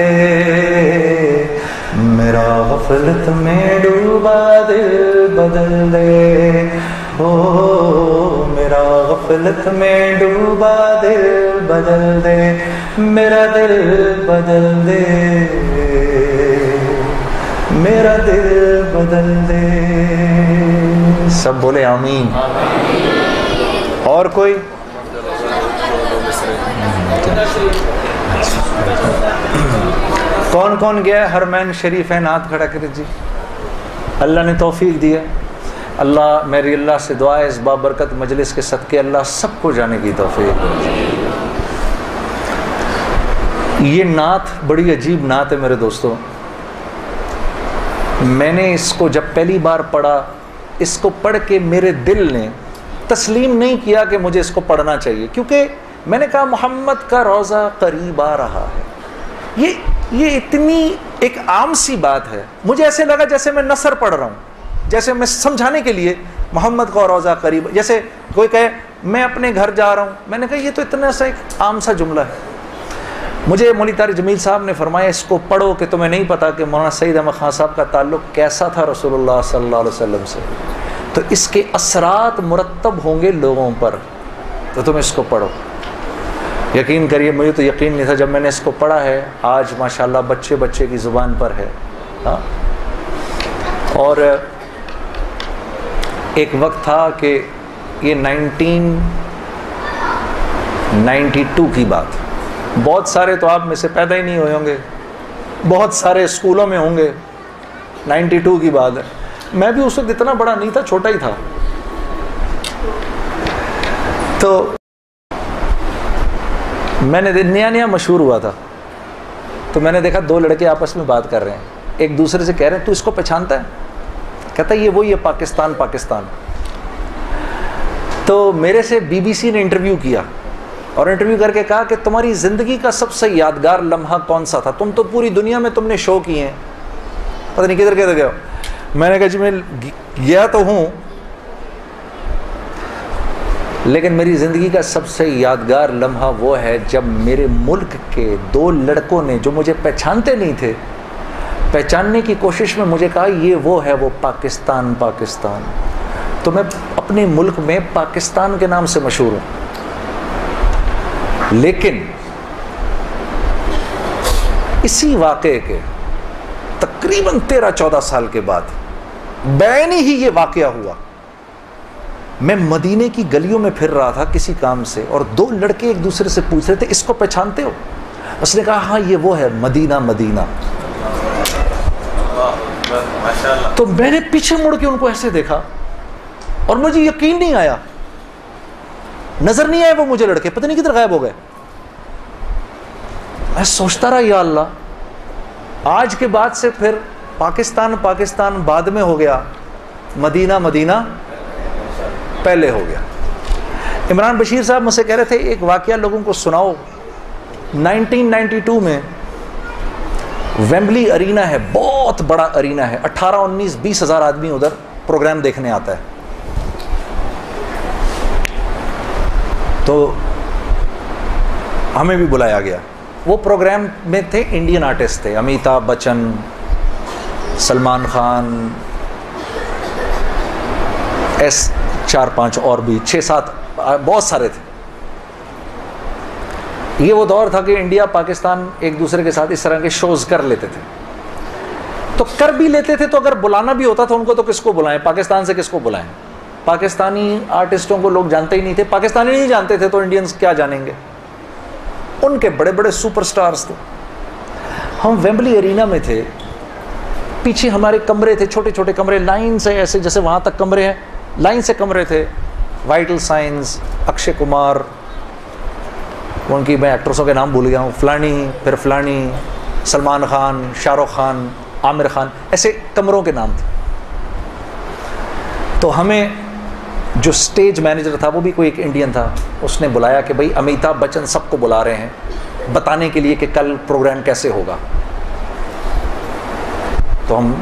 A: میرا غفلت میں ڈوبا دل بدل دے. ہو میرا غفلت میں ڈوبا دل بدل دے. میرا دل بدل دے, میرا دل بدل دے. سب بولے آمین. اور کوئی؟ کون کون گیا حرمین شریفین؟ ہاتھ کھڑا کرے جی. اللہ نے توفیق دی ہے. اللہ میری اللہ سے دعا ہے اس بابرکت مجلس کے صدقے اللہ سب کو جانے کی توفیق. یہ نعت بڑی عجیب نعت ہے میرے دوستوں. میں نے اس کو جب پہلی بار پڑھا, اس کو پڑھ کے میرے دل نے تسلیم نہیں کیا کہ مجھے اس کو پڑھنا چاہیے, کیونکہ میں نے کہا محمد کا روزہ قریب آ رہا ہے. یہ اتنی ایک عام سی بات ہے. مجھے ایسے لگا جیسے میں نثر پڑھ رہا ہوں, جیسے میں سمجھانے کے لیے محمد کا روزہ قریب, جیسے کوئی کہے میں اپنے گھر جا رہا ہوں. میں نے کہا یہ تو اتنا سا ایک عام سا جملہ ہے. مجھے مولوی طارق جمیل صاحب نے فرمایا اس کو پڑھو کہ تمہیں نہیں پتا کہ مولانا سعید احمد خان صاحب کا تعلق کیسا تھا رسول اللہ صلی اللہ علیہ وسلم سے, تو اس کے اثرات مرتب ہوں گے لوگوں پر, تو تم اس کو پڑھو. یقین کریے مجھے تو یقین نہیں تھا جب میں نے اس کو پڑھا ہے. آج ماشاءاللہ بچے کی زبان پر ہے. اور ایک وقت تھا کہ یہ 1992 کی بات. بہت سارے تو آپ میں سے پیدا ہی نہیں ہوئے ہوں گے, بہت سارے اسکولوں میں ہوں گے. 92 کی بات ہے. میں بھی اس وقت اتنا بڑا نہیں تھا, چھوٹا ہی تھا. تو میں نے نیا نیا مشہور ہوا تھا, تو میں نے دیکھا دو لڑکے آپس میں بات کر رہے ہیں, ایک دوسرے سے کہہ رہے ہیں تو اس کو پہچانتا ہے؟ کہتا ہے یہ وہی ہے پاکستان پاکستان. تو میرے سے BBC نے انٹرویو کیا, اور انٹرویو کر کے کہا کہ تمہاری زندگی کا سب سے یادگار لمحہ کون سا تھا؟ تم تو پوری دنیا میں تم نے شو کیے ہیں, پتہ نہیں کدھر کدھر گئے ہو. میں نے کہا جی میں گیا تو ہوں, لیکن میری زندگی کا سب سے یادگار لمحہ وہ ہے جب میرے ملک کے دو لڑکوں نے, جو مجھے پہچانتے نہیں تھے, پہچاننے کی کوشش میں مجھے کہا یہ وہ ہے وہ پاکستان پاکستان. تو میں اپنے ملک میں پاکستان کے نام سے مشہور ہوں. لیکن اسی واقعے کے تقریباً 13-14 سال کے بعد بعینی ہی یہ واقعہ ہوا. میں مدینے کی گلیوں میں پھر رہا تھا کسی کام سے, اور دو لڑکے ایک دوسرے سے پوچھ رہے تھے اس کو پہچانتے ہو؟ اس نے کہا ہاں یہ وہ ہے مدینہ مدینہ. تو میں نے پیچھے مڑ کے ان کو ایسے دیکھا اور مجھے یقین نہیں آیا, نظر نہیں آئے وہ مجھے لڑکے, پتہ نہیں کدھر غائب ہو گئے. میں سوچتا رہا یا اللہ, آج کے بعد سے پھر پاکستان پاکستان بعد میں ہو گیا, مدینہ مدینہ پہلے ہو گیا. عمران بشیر صاحب مجھ سے کہہ رہے تھے ایک واقعہ لوگوں کو سناؤ. 1992 میں ویمبلی ارینا ہے, بہت بڑا ارینا ہے, 18-19-20 ہزار آدمی ادھر پروگرام دیکھنے آتا ہے. تو ہمیں بھی بلایا گیا. وہ پروگرام میں تھے انڈین آرٹسٹ تھے, امیتابھ بچن, سلمان خان, 4-5 اور بھی 6-7 بہت سارے تھے. یہ وہ دور تھا کہ انڈیا پاکستان ایک دوسرے کے ساتھ اس طرح کے شوز کر لیتے تھے. تو کر بھی لیتے تھے, تو اگر بلانا بھی ہوتا تھا ان کو تو کس کو بلائیں, پاکستان سے کس کو بلائیں؟ پاکستانی آرٹسٹوں کو لوگ جانتے ہی نہیں تھے, پاکستانی نہیں جانتے تھے تو انڈینز کیا جانیں گے. ان کے بڑے بڑے سپر سٹارز تھے. ہم ویمبلی ارینا میں تھے, پیچھے ہمارے کمرے تھے, چھوٹے چھوٹے کمرے, لائن سے ایسے جیسے وہاں تک کمرے ہیں, لائن سے کمرے تھے. وائٹل سائنز, اکشے کمار, ان کی میں ایکٹرسوں کے نام بھول گیا ہوں, فلانی پھر فلانی, سلمان خان, شاہ رخ خان, عامر خان, ایسے کمروں کے نام تھے. تو ہمیں جو سٹیج مینیجر تھا وہ بھی کوئی ایک انڈین تھا, اس نے بلایا کہ بھائی امیتابھ بچن سب کو بلا رہے ہیں بتانے کے لیے کہ کل پروگرام کیسے ہوگا. تو ہم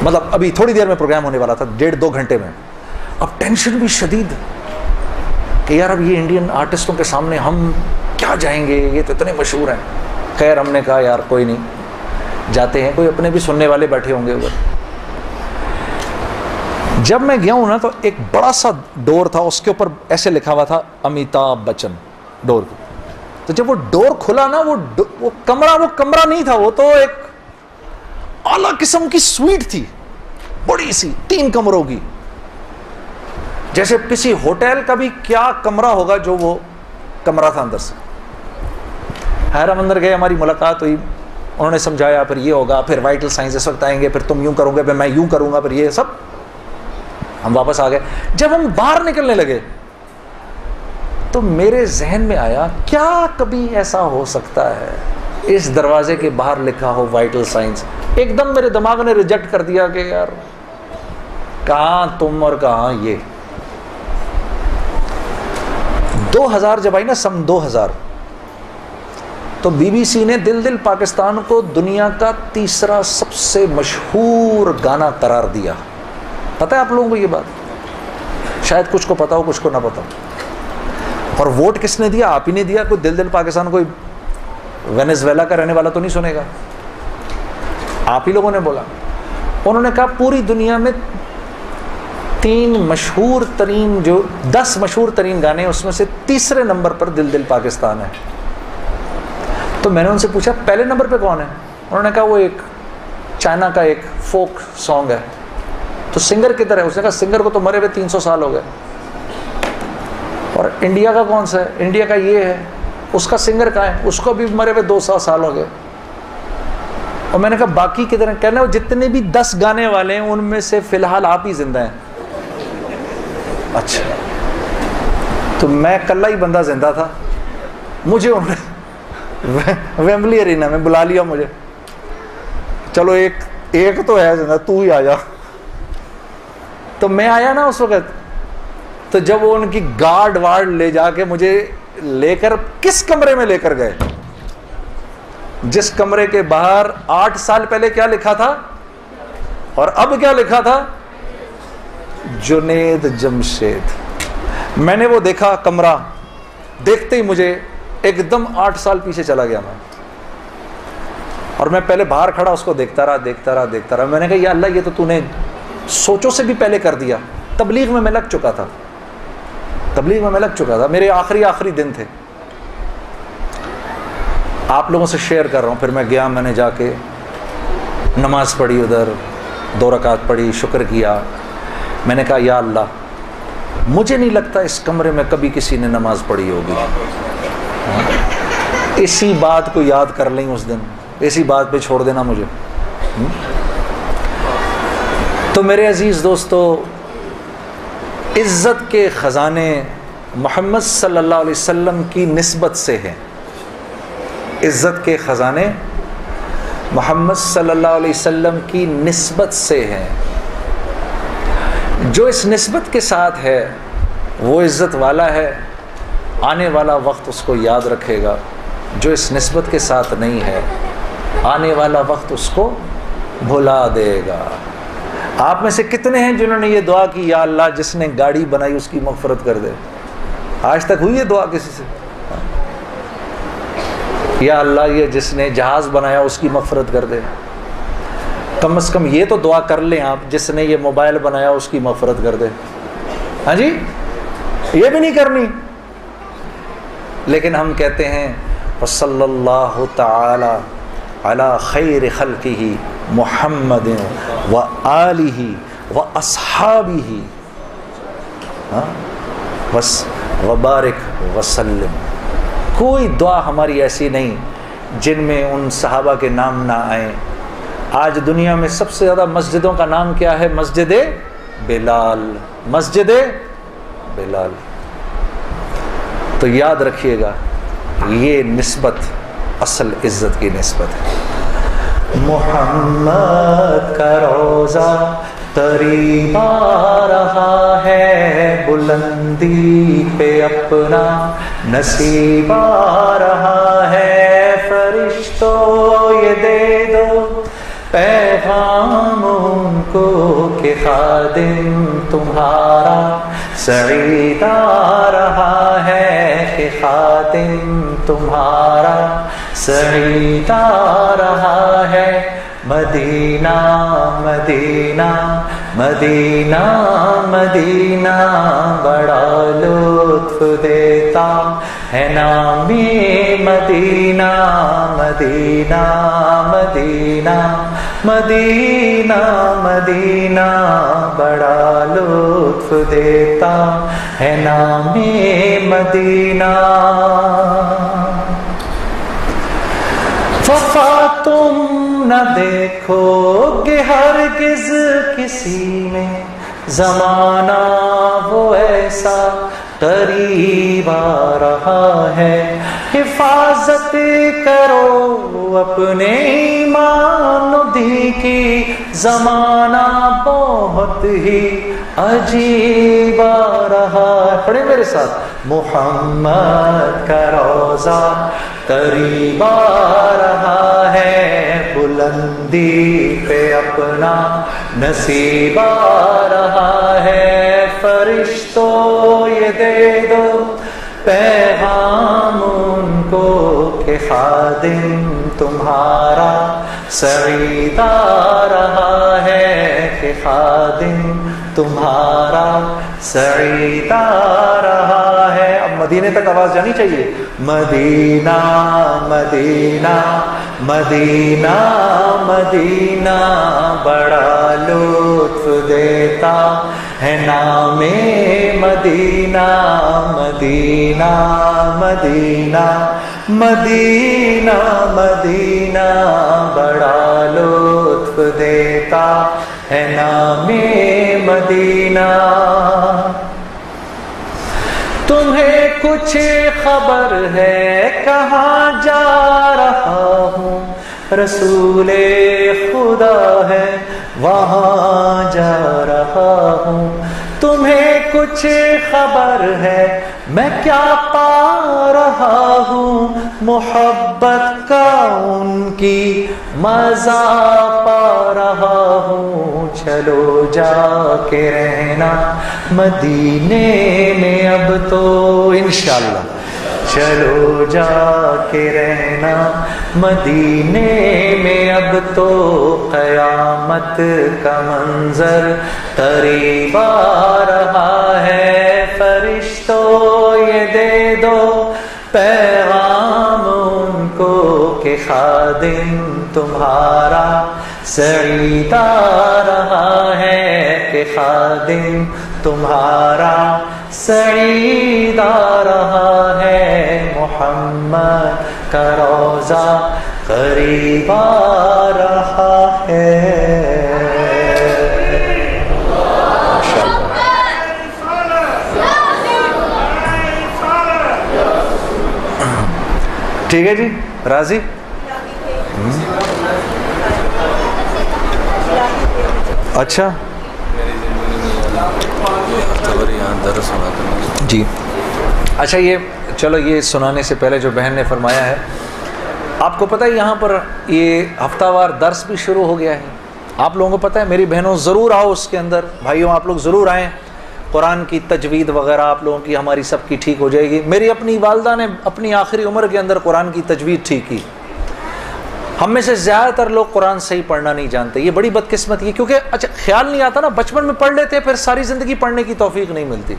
A: مطلب ابھی تھوڑی دیر میں پروگرام ہونے والا تھا, 1.5-2 گھنٹے میں. اب ٹینشن بھی شدید کہ یار اب یہ انڈین آرٹسٹوں کے سامنے ہم کیا جائیں گے, یہ تو اتنے مشہور ہیں. خیر ہم نے کہا یار کوئی نہیں, جاتے ہیں, کوئی اپنے بھی سننے والے بیٹھے ہوں گے ادھر. جب میں گیا ہوں نا تو ایک بڑا سا ڈور تھا, اس کے اوپر ایسے لکھا ہوا تھا امیتابھ بچن ڈور کو. تو جب وہ ڈور کھلا نا, وہ کمرہ نہیں تھا, وہ تو ایک اعلیٰ قسم کی سویٹ تھی, بڑی سی 3 کمروں کی, جیسے کسی ہوٹل کا بھی کیا کمرہ ہوگا جو وہ کمرہ تھا اندر سے. خیر ہم اندر گئے, ہماری ملاقات ہوئی, انہوں نے سمجھایا پھر یہ ہوگا, پھر وائٹل سائنس اس وقت آئیں گے, پھر تم یوں کرو گے, پھر میں یوں کروں گا, پھر یہ سب. ہم واپس آ گئے. جب ہم باہر نکلنے لگے تو میرے ذہن میں آیا کیا کبھی ایسا ہو سکتا ہے اس دروازے کے باہر لکھا ہو وائٹل سائنس. ایک دم میرے دماغ نے ریجیکٹ کر دیا کہ یار کہاں تم اور کہاں یہ. 2000 جب آئی نا, سن 2000, تو BBC نے دل پاکستان کو دنیا کا 3را سب سے مشہور گانا قرار دیا. پتہ ہے آپ لوگوں کو یہ بات؟ شاید کچھ کو پتا ہو, کچھ کو نہ پتا ہو. اور ووٹ کس نے دیا؟ آپ ہی نے دیا. کوئی دل پاکستان کوئی وینیزویلا کا رہنے والا تو نہیں سنے گا, آپ ہی لوگوں نے بولا. انہوں نے کہا پوری دنیا میں 10 مشہور ترین گانے, اس میں سے 3رے نمبر پر دل پاکستان ہے. تو میں نے ان سے پوچھا پہلے نمبر پہ کون ہے؟ انہوں نے کہا وہ ایک چائنا کا ایک فوک سانگ ہے. تو سنگر کدھر ہے؟ اس نے کہا سنگر کو تو مرے ہوئے 300 سال ہو گئے. اور انڈیا کا کون سا ہے؟ انڈیا کا یہ ہے، اس کا سنگر کہاں ہے؟ اس کو بھی مرے ہوئے 200 سال ہو گئے. اور میں نے کہا باقی کدھر؟ کہنا جتنے بھی 10 گانے والے ہیں ان میں سے فی الحال آپ ہی زندہ ہیں. اچھا تو میں کلا ہی بندہ زندہ تھا، مجھے انہوں نے ویمبلی ارینا میں بلا لیا مجھے، چلو ایک تو ہے زندہ، تو ہی آ جا. تو میں آیا نا اس وقت، تو جب وہ ان کی گارڈ وارڈ لے جا کے مجھے لے کر کس کمرے میں لے کر گئے، جس کمرے کے باہر 8 سال پہلے کیا لکھا تھا اور اب کیا لکھا تھا؟ جنید جمشید. میں نے وہ دیکھا کمرہ، دیکھتے ہی مجھے ایک دم 8 سال پیچھے چلا گیا میں. اور میں پہلے باہر کھڑا اس کو دیکھتا رہا. میں نے کہا یا اللہ یہ تو نے سوچوں سے بھی پہلے کر دیا. تبلیغ میں لگ چکا تھا، میرے آخری دن تھے. آپ لوگوں سے شیئر کر رہا ہوں. پھر میں گیا، میں نے جا کے نماز پڑھی، ادھر 2 رکعت پڑھی، شکر کیا. میں نے کہا یا اللہ مجھے نہیں لگتا اس کمرے میں کبھی کسی نے نماز پڑھی ہوگی. اسی بات کو یاد کر لیں اس دن، اسی بات پہ چھوڑ دینا مجھے. تو میرے عزیز دوستو، عزت کے خزانے محمد صلی اللہ علیہ وسلم کی نسبت سے ہیں. عزت کے خزانے محمد صلی اللہ علیہ وسلم کی نسبت سے ہیں. جو اس نسبت کے ساتھ ہے وہ عزت والا ہے، آنے والا وقت اس کو یاد رکھے گا. جو اس نسبت کے ساتھ نہیں ہے آنے والا وقت اس کو بھلا دے گا. آپ میں سے کتنے ہیں جنہوں نے یہ دعا کی یا اللہ جس نے گاڑی بنائی اس کی مغفرت کر دے؟ آج تک ہوئی ہے دعا کسی سے؟ یا اللہ یہ جس نے جہاز بنایا اس کی مغفرت کر دے. کم از کم یہ تو دعا کر لیں آپ، جس نے یہ موبائل بنایا اس کی مغفرت کر دے. ہاں جی، یہ بھی نہیں کرنی. لیکن ہم کہتے ہیں وصلی اللہ تعالی علی خیر خلقہ محمد و آلہ و اصحابہ وبارک وسلم. کوئی دعا ہماری ایسی نہیں جن میں ان صحابہ کے نام نہ آئیں. آج دنیا میں سب سے زیادہ مسجدوں کا نام کیا ہے؟ مسجد بلال، مسجد بلال. تو یاد رکھیے گا یہ نسبت اصل عزت کی نسبت ہے. محمد کا روزہ قریب آ رہا ہے، بلندی پہ اپنا نصیب آ رہا ہے. فرشتوں یہ دے دو پیغام ان کو کہ خادم تمہارا سعید آ رہا ہے، کہ خادم تمہارا سعید آ رہا ہے. مدینہ مدینہ مدینہ مدینہ بڑا لطف دیتا ہے نام مدینہ. مدینہ مدینہ مدینہ مدینہ بڑا لطف دیتا ہے نام مدینہ. وفا تم نہ دیکھو گے ہرگز کسی میں، زمانہ وہ ایسا قریب آ رہا ہے. حفاظت کرو اپنے ایمان و دین کی، زمانہ بہت ہی عجیب آ رہا ہے. پڑھیں میرے ساتھ. محمد کا روزہ قریب آ رہا ہے، بلندی پہ اپنا نصیب آ رہا ہے. فرشتوں یہ دے دو پیغام ان کو کہ خادم تمہارا سعید آ رہا ہے، کہ خادم تمہارا سعید آ رہا ہے. اب مدینے تک آواز جانی چاہیے. مدینہ مدینہ مدینہ مدینہ بڑا لطف دیتا دیتا ہے نام مدینہ مدینہ مدینہ مدینہ مدینہ بڑا لطف دیتا ہے نام مدینہ تمہیں کچھ خبر ہے کہاں جا رہا ہوں رسول خدا ہے وہاں جا رہا ہوں تمہیں کچھ خبر ہے میں کیا پا رہا ہوں محبت کا ان کی مزہ پا رہا ہوں چلو جا کے رہنا مدینے میں اب تو انشاءاللہ چلو جا کے رہنا مدینے میں اب تو قیامت کا منظر قریب آ رہا ہے فرشتوں یہ دے دو پیغام ان کو کہ خادم تمہارا سعید آ رہا ہے کہ خادم تمہارا سعید آ رہا ہے محمد کا روضہ قریب آ رہا ہے ٹھیک ہے جی راضی اچھا جی اچھا یہ چلو یہ سنانے سے پہلے جو بہن نے فرمایا ہے آپ کو پتہ ہے یہاں پر یہ ہفتہ وار درس بھی شروع ہو گیا ہے آپ لوگوں کو پتہ ہے میری بہنوں ضرور آؤ اس کے اندر بھائیوں آپ لوگ ضرور آئیں قرآن کی تجوید وغیرہ آپ لوگوں کی ہماری سب کی ٹھیک ہو جائے گی میری اپنی والدہ نے اپنی آخری عمر کے اندر قرآن کی تجوید ٹھیک کی ہم میں سے زیادہ تر لوگ قرآن صحیح پڑھنا نہیں جانتے یہ بڑی بدقسمتی ہے کیونکہ اچھا خیال نہیں آتا نا بچپن میں پڑھ لیتے پھر ساری زندگی پڑھنے کی توفیق نہیں ملتی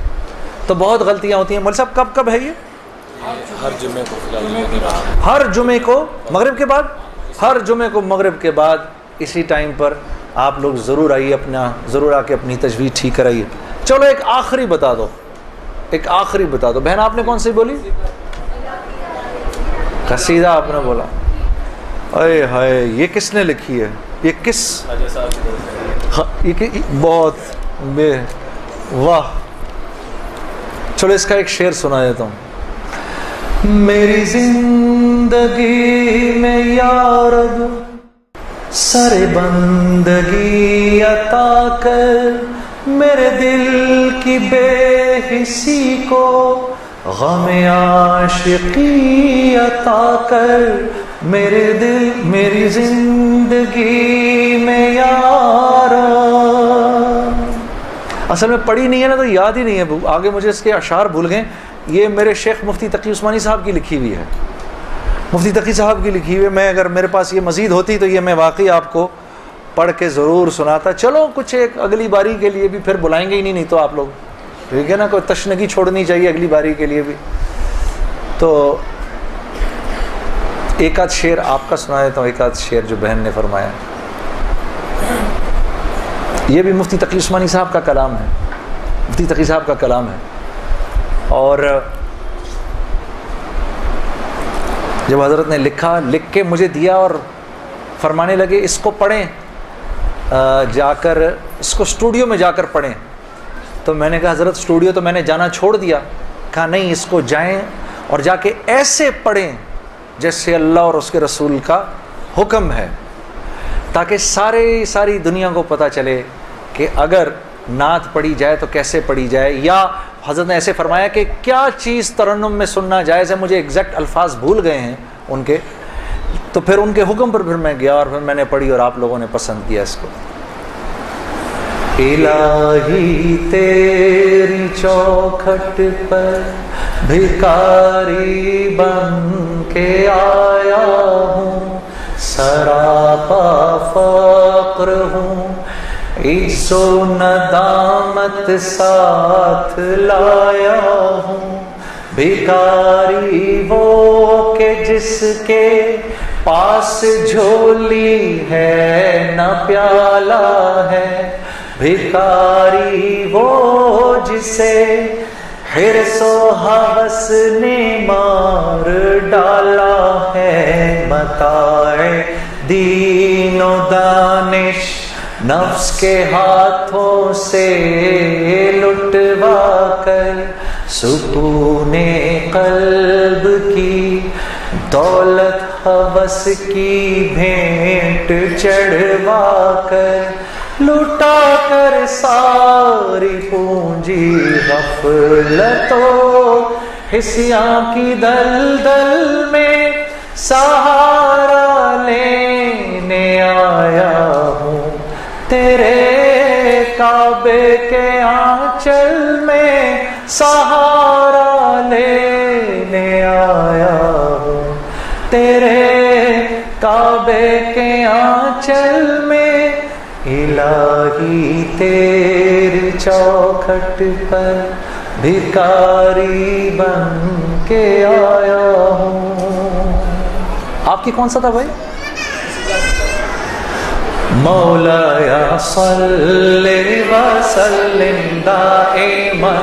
A: تو بہت غلطیاں ہوتی ہیں مول صاحب کب ہے یہ ہر جمعے کو مغرب کے بعد ہر جمعے کو مغرب کے بعد اسی ٹائم پر آپ لوگ ضرور آئیے ضرور آ کے اپنی تجوید ٹھیک کرائیے چلو ایک آخری بتا دو بہن آپ نے کون سی بولی قصیدہ آپ نے بولا اے ہائے یہ کس نے لکھی ہے یہ کس بہت واہ چلو اس کا ایک شعر سنا دیتا ہوں میری زندگی میں یا رب سر بندگی عطا کر میرے دل کی بے حسی کو غم عاشقی عطا کر میری زندگی میں یار اصل میں پڑھی نہیں ہے نا تو یاد ہی نہیں ہے آگے مجھے اس کے اشعار بھول گئے یہ میرے شیخ مفتی تقی عثمانی صاحب کی لکھی ہوئی ہے مفتی تقی صاحب کی لکھی ہوئی ہے میں اگر میرے پاس یہ مزید ہوتی تو یہ میں واقعی آپ کو پڑھ کے ضرور سناتا چلو کچھ ایک اگلی باری کے لیے بھی پھر بلائیں گے ہی نہیں تو آپ لوگ ٹھیک ہے نا کوئی تشنگی چھوڑنی چاہیے اگلی باری کے لیے بھی تو ایک آدھ شعر آپ کا سنا دیتا ہوں ایک آدھ شعر جو بہن نے فرمایا یہ بھی مفتی تقی عثمانی صاحب کا کلام ہے مفتی تقی صاحب کا کلام ہے اور جب حضرت نے لکھ کے مجھے دیا اور فرمانے لگے اس کو پڑھیں جا کر اس کو اسٹوڈیو میں جا کر پڑھیں تو میں نے کہا حضرت اسٹوڈیو تو میں نے جانا چھوڑ دیا کہا نہیں اس کو جائیں اور جا کے ایسے پڑھیں جیسے اللہ اور اس کے رسول کا حکم ہے تاکہ ساری دنیا کو پتہ چلے کہ اگر نعت پڑھی جائے تو کیسے پڑھی جائے یا حضرت نے ایسے فرمایا کہ کیا چیز ترنم میں سننا جائز ہے مجھے ایگزیکٹ الفاظ بھول گئے ہیں ان کے تو پھر ان کے حکم پر پھر میں گیا اور پھر میں نے پڑھی اور آپ لوگوں نے پسند کیا اس کو الہی تیری چوکھٹ پر بھکاری بن کے آیا ہوں سراپا فقر ہوں عز و ندامت ساتھ لایا ہوں بھکاری وہ کہ جس کے پاس جھولی ہے نہ پیالہ ہے بھکاری وہ جسے حرص و ہوس نے مار ڈالا ہے، متاع دین و دانش نفس کے ہاتھوں سے لٹوا کر، سکون قلب کی دولت ہوس کی بھینٹ چڑھوا کر، لٹا کر ساری پونجی غفلت و حسیاں کی دلدل میں سہارا لینے آیا ہوں، تیرے کعبے کے آنچل میں سہارا لینے آیا ہوں، تیرے کعبے کے آنچل میں، الہی تیری چوکھٹ پر بھکاری بن کے آیا ہوں۔ آپ کی کون سا تھا بھائی؟ مولایا صلی وسلم دائما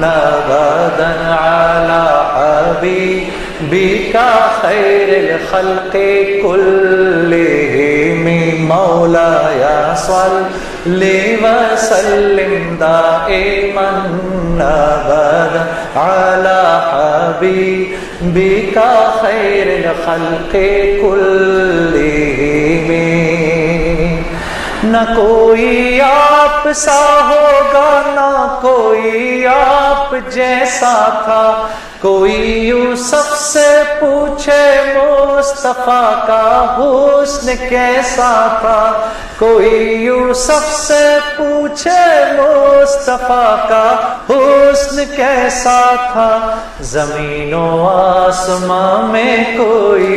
A: ابدا علی حبیبک خیر الخلق کلہم، مولایا صلی وسلم دائما ابدا علی حبیبک خیر الخلق کلہم، نہ کوئی آپ سا ہوگا نہ کوئی آپ جیسا تھا، کوئی یوسف سے پوچھے مصطفیٰ کا حسن کیسا تھا، کوئی یوسف سے پوچھے مصطفیٰ کا حسن کیسا تھا، زمین و آسمان میں کوئی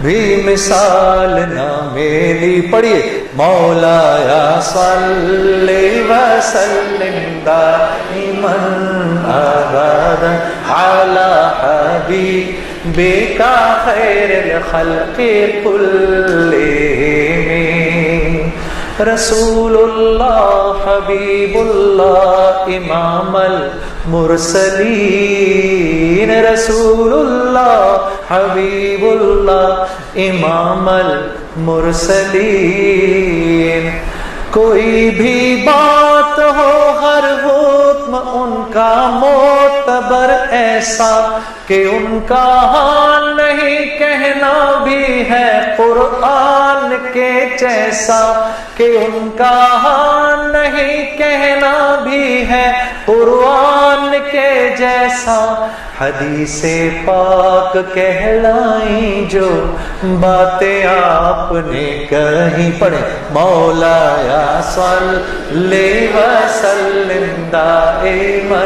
A: بھی مثال نہ میری۔ پڑھیے مولایا صلی وسلم دائما ابدا علی حبیبک خیر الخلق کلہم، رسول اللہ حبیب اللہ امام المرسلین، رسول اللہ حبیب اللہ امام المرسلین، کوئی بھی بات ہو ہر حکم ان کا معتبر ایسا کہ ان کا حال نہیں کہنا بھی ہے قرآن کے جیسا، کہ ان کا حال نہیں کہنا بھی ہے قرآن کے جیسا، حدیث پاک کہلائیں جو باتیں آپ نے کہیں۔ پڑھیں مولایا صلی وسلم دائما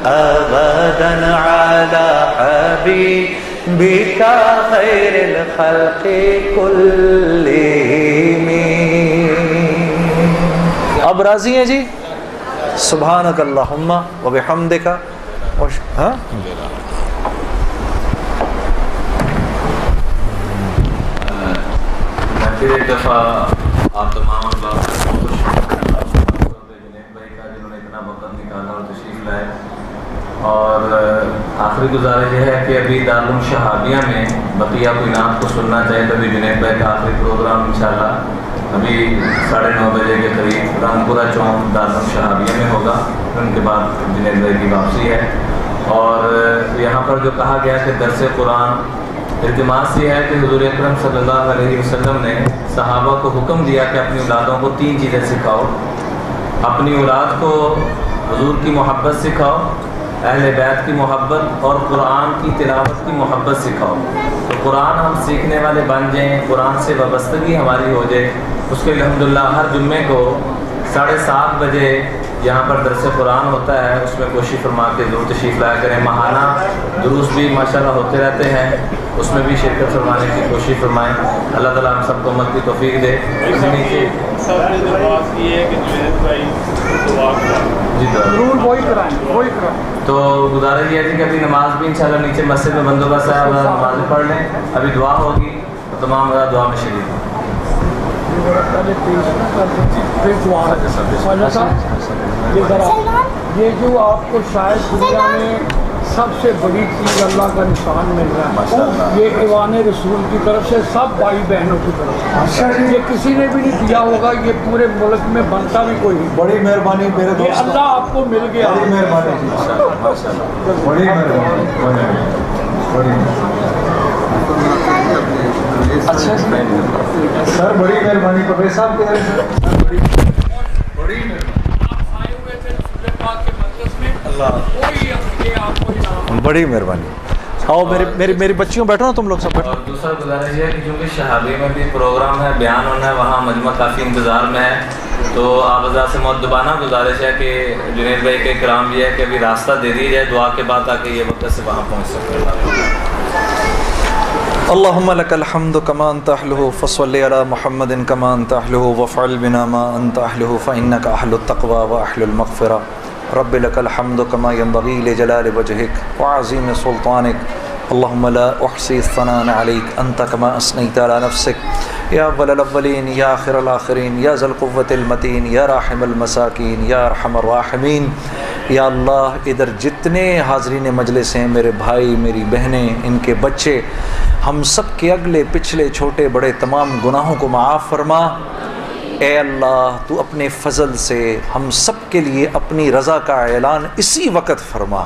A: ابدا علی حبیبک خیر الخلق کلہم۔ اب راضی ہیں جی؟ سبحانک اللہم و بحمدک۔ ہاں
B: پھر ایک دفعہ آپ تمام جنید بھائی کا جنہوں نے اتنا وقت نکالا اور تشریف لائے، اور آخری گزارش یہ ہے کہ ابھی دارالعلوم شہابیہ میں بقیہ کوئی نعت کو سننا چاہے تو ابھی جنید بھائی کا آخری پروگرام انشاءاللہ ابھی 9:30 بجے کے قریب رامپورہ چوک دارالعلوم شہابیہ میں ہوگا، ان کے بعد جنید بھائی کی واپسی ہے۔ اور یہاں پر جو کہا گیا کہ درس قرآن، التماس یہ ہے کہ حضور اکرم صلی اللہ علیہ وسلم نے صحابہ کو حکم دیا کہ اپنی اولادوں کو 3 چیزیں سکھاؤ، اپنی اولاد کو حضور کی محبت سکھاؤ، اہل بیت کی محبت، اور قرآن کی تلاوت کی محبت سکھاؤ۔ تو قرآن ہم سیکھنے والے بن جائیں، قرآن سے وابستگی ہماری ہو جائے، اس کے الحمدللہ ہر جمعے کو 7:30 بجے یہاں پر درس قرآن ہوتا ہے، اس میں کوشش فرما کے ضرور تشریف لایا کریں۔ ماہانہ دروس بھی ماشاءاللہ ہوتے رہتے ہیں، اس میں بھی شرکت فرمانے کی کوشش فرمائیں۔ اللہ تعالیٰ ہم سب کو امت کی توفیق دے۔ تو گزارش یہ تھی کہ ابھی نماز بھی انشاءاللہ نیچے مسجد میں بندوبست ہے، نماز پڑھ لیں، ابھی دعا ہوگی تو تمام دعا میں شریک ہوں۔
C: ذرا پہلے پیش نہ کر دیں پھر دعا خواجہ صاحب یہ ذرا یہ جو آپ کو شاید دنیا میں سب سے بڑی چیز اللہ کا نشان مل رہا ہے یہ ایوان رسول کی طرف سے سب بھائی بہنوں کی طرف سے یہ کسی نے بھی نہیں دیا ہوگا یہ پورے ملک میں بنتا بھی کوئی نہیں
A: بڑی مہربانی میرے
C: یہ اللہ آپ کو مل گیا
A: بڑی مہربانی بڑی مہربانی اچھا سر بڑی مہربانی پرویز صاحب کہہ رہے ہیں بڑی بڑی مہربانی آؤ میری بچیوں بیٹھو نا تم لوگ سب بیٹھو.
B: اور دوسرا گزارش یہ ہے کہ چونکہ شہابی میں بھی پروگرام ہے بیان ہونا ہے وہاں مجمع کافی انتظار میں ہے تو آپ حضرات سے مؤدبانہ گزارش ہے کہ جنید بھائی کے کرام یہ ہے کہ ابھی راستہ دے دی جائے دعا کے بعد تاکہ یہ وقت سے وہاں پہنچ سکے.
A: اللهم لك الحمد كما انت اهله فصل على محمد كما انت اهله وفعل بنا ما انت اهله فانك اهل التقوى واهل المغفرة. رب لك الحمد كما ينبغي لجلال وجهك وعظيم سلطانك. اللهم لا احصي الثناء عليك انت كما اثنيت على نفسك يا اول الاولين يا اخر الاخرين يا ذا القوة المتين يا راحم المساكين يا ارحم الراحمين. یا اللہ ادھر جتنے حاضرین مجلس ہیں میرے بھائی میری بہنیں ان کے بچے ہم سب کے اگلے پچھلے چھوٹے بڑے تمام گناہوں کو معاف فرما. اے اللہ تو اپنے فضل سے ہم سب کے لیے اپنی رضا کا اعلان اسی وقت فرما.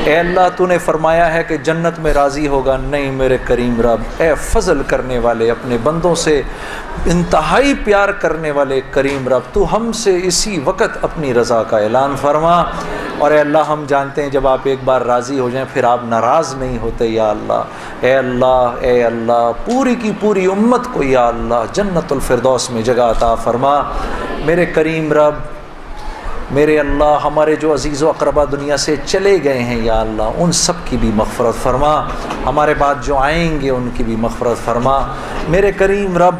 A: اے اللہ تو نے فرمایا ہے کہ جنت میں راضی ہوگا نہیں میرے کریم رب. اے فضل کرنے والے اپنے بندوں سے انتہائی پیار کرنے والے کریم رب تو ہم سے اسی وقت اپنی رضا کا اعلان فرما. اور اے اللہ ہم جانتے ہیں جب آپ ایک بار راضی ہو جائیں پھر آپ ناراض نہیں ہوتے یا اللہ. اے اللہ پوری کی پوری امت کو یا اللہ جنت الفردوس میں جگہ عطا فرما. میرے کریم رب میرے اللہ ہمارے جو عزیز و اقربا دنیا سے چلے گئے ہیں یا اللہ ان سب کی بھی مغفرت فرما. ہمارے بعد جو آئیں گے ان کی بھی مغفرت فرما. میرے کریم رب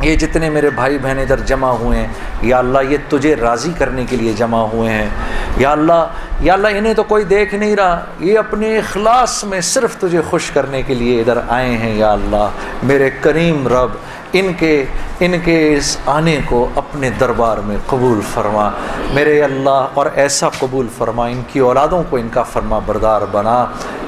A: یہ جتنے میرے بھائی بہن ادھر جمع ہوئے ہیں یا اللہ یہ تجھے راضی کرنے کے لیے جمع ہوئے ہیں یا اللہ انہیں تو کوئی دیکھ نہیں رہا یہ اپنے اخلاص میں صرف تجھے خوش کرنے کے لیے ادھر آئے ہیں یا اللہ. میرے کریم رب ان کے اس آنے کو اپنے دربار میں قبول فرما میرے اللہ. اور ایسا قبول فرما ان کی اولادوں کو ان کا فرما بردار بنا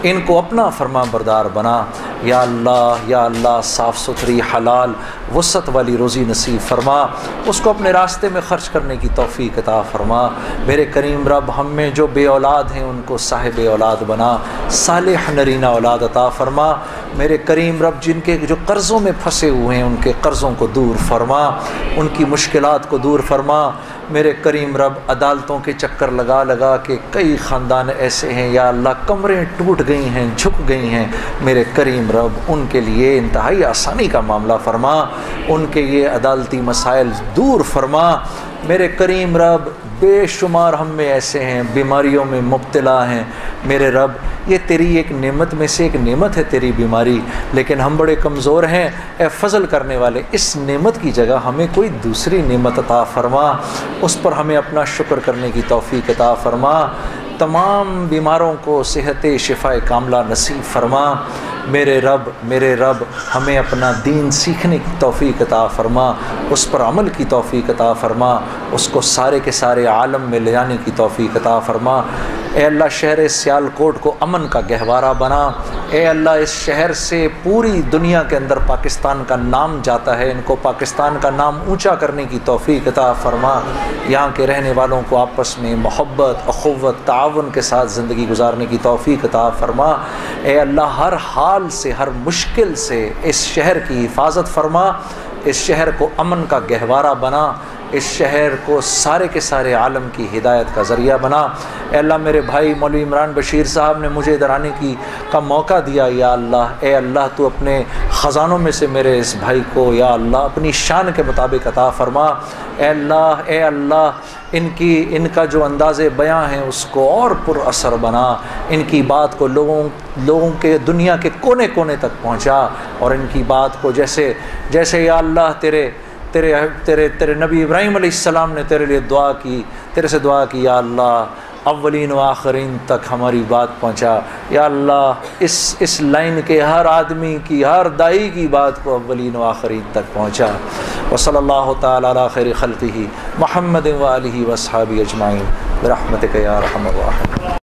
A: ان کو اپنا فرما بردار بنا یا اللہ صاف ستھری حلال وسعت والی روزی نصیب فرما. اس کو اپنے راستے میں خرچ کرنے کی توفیق عطا فرما. میرے کریم رب ہم میں جو بے اولاد ہیں ان کو صاحب اولاد بنا صالح نرینہ اولاد عطا فرما. میرے کریم رب جن کے جو قرضوں میں پھنسے ہوئے ہیں ان کے قرضوں کو دور فرما ان کی مشکلات کو دور فرما. میرے کریم رب عدالتوں کے چکر لگا کے کئی خاندان ایسے ہیں یا اللہ کمریں ٹوٹ گئی ہیں جھک گئی ہیں. میرے کریم رب ان کے لیے انتہائی آسانی کا معاملہ فرما ان کے یہ عدالتی مسائل دور فرما. میرے کریم رب بے شمار ہم میں ایسے ہیں بیماریوں میں مبتلا ہیں میرے رب یہ تیری ایک نعمت میں سے ایک نعمت ہے تیری بیماری لیکن ہم بڑے کمزور ہیں. اے فضل کرنے والے اس نعمت کی جگہ ہمیں کوئی دوسری نعمت عطا فرما اس پر ہمیں اپنا شکر کرنے کی توفیق عطا فرما. تمام بیماروں کو صحت شفا کاملہ نصیب فرما. میرے رب ہمیں اپنا دین سیکھنے کی توفیق عطا فرما اس پر عمل کی توفیق عطا فرما اس کو سارے کے سارے عالم میں لے جانے کی توفیق عطا فرما. اے اللہ شہر سیالکوٹ کو امن کا گہوارہ بنا. اے اللہ اس شہر سے پوری دنیا کے اندر پاکستان کا نام جاتا ہے ان کو پاکستان کا نام اونچا کرنے کی توفیق عطا فرما. یہاں کے رہنے والوں کو آپس میں محبت اخوت تعاون کے ساتھ زندگی گزارنے کی توفیق عطا فرما. اے اللہ ہر حال سے ہر مشکل سے اس شہر کی حفاظت فرما اس شہر کو امن کا گہوارہ بنا اس شہر کو سارے کے سارے عالم کی ہدایت کا ذریعہ بنا. اے اللہ میرے بھائی مولوی عمران بشیر صاحب نے مجھے ادھر آنے کا موقع دیا یا اللہ. اے اللہ تو اپنے خزانوں میں سے میرے اس بھائی کو یا اللہ اپنی شان کے مطابق عطا فرما. اے اللہ ان کا جو انداز بیاں ہے اس کو اور پر اثر بنا ان کی بات کو لوگوں کے دنیا کے کونے کونے تک پہنچا اور ان کی بات کو جیسے یا اللہ تیرے نبی ابراہیم علیہ السلام نے تیرے لیے دعا کی تیرے سے دعا کی یا اللہ اولین و آخرین تک ہماری بات پہنچا یا اللہ، اس لائن کے ہر آدمی کی، ہر دائی کی بات کو اولین و آخرین تک پہنچا۔ وصلی اللہ تعالی علی خیر خلقہ محمد و آلہ و اصحابہ اجمعین برحمتک یا ارحم الراحمین۔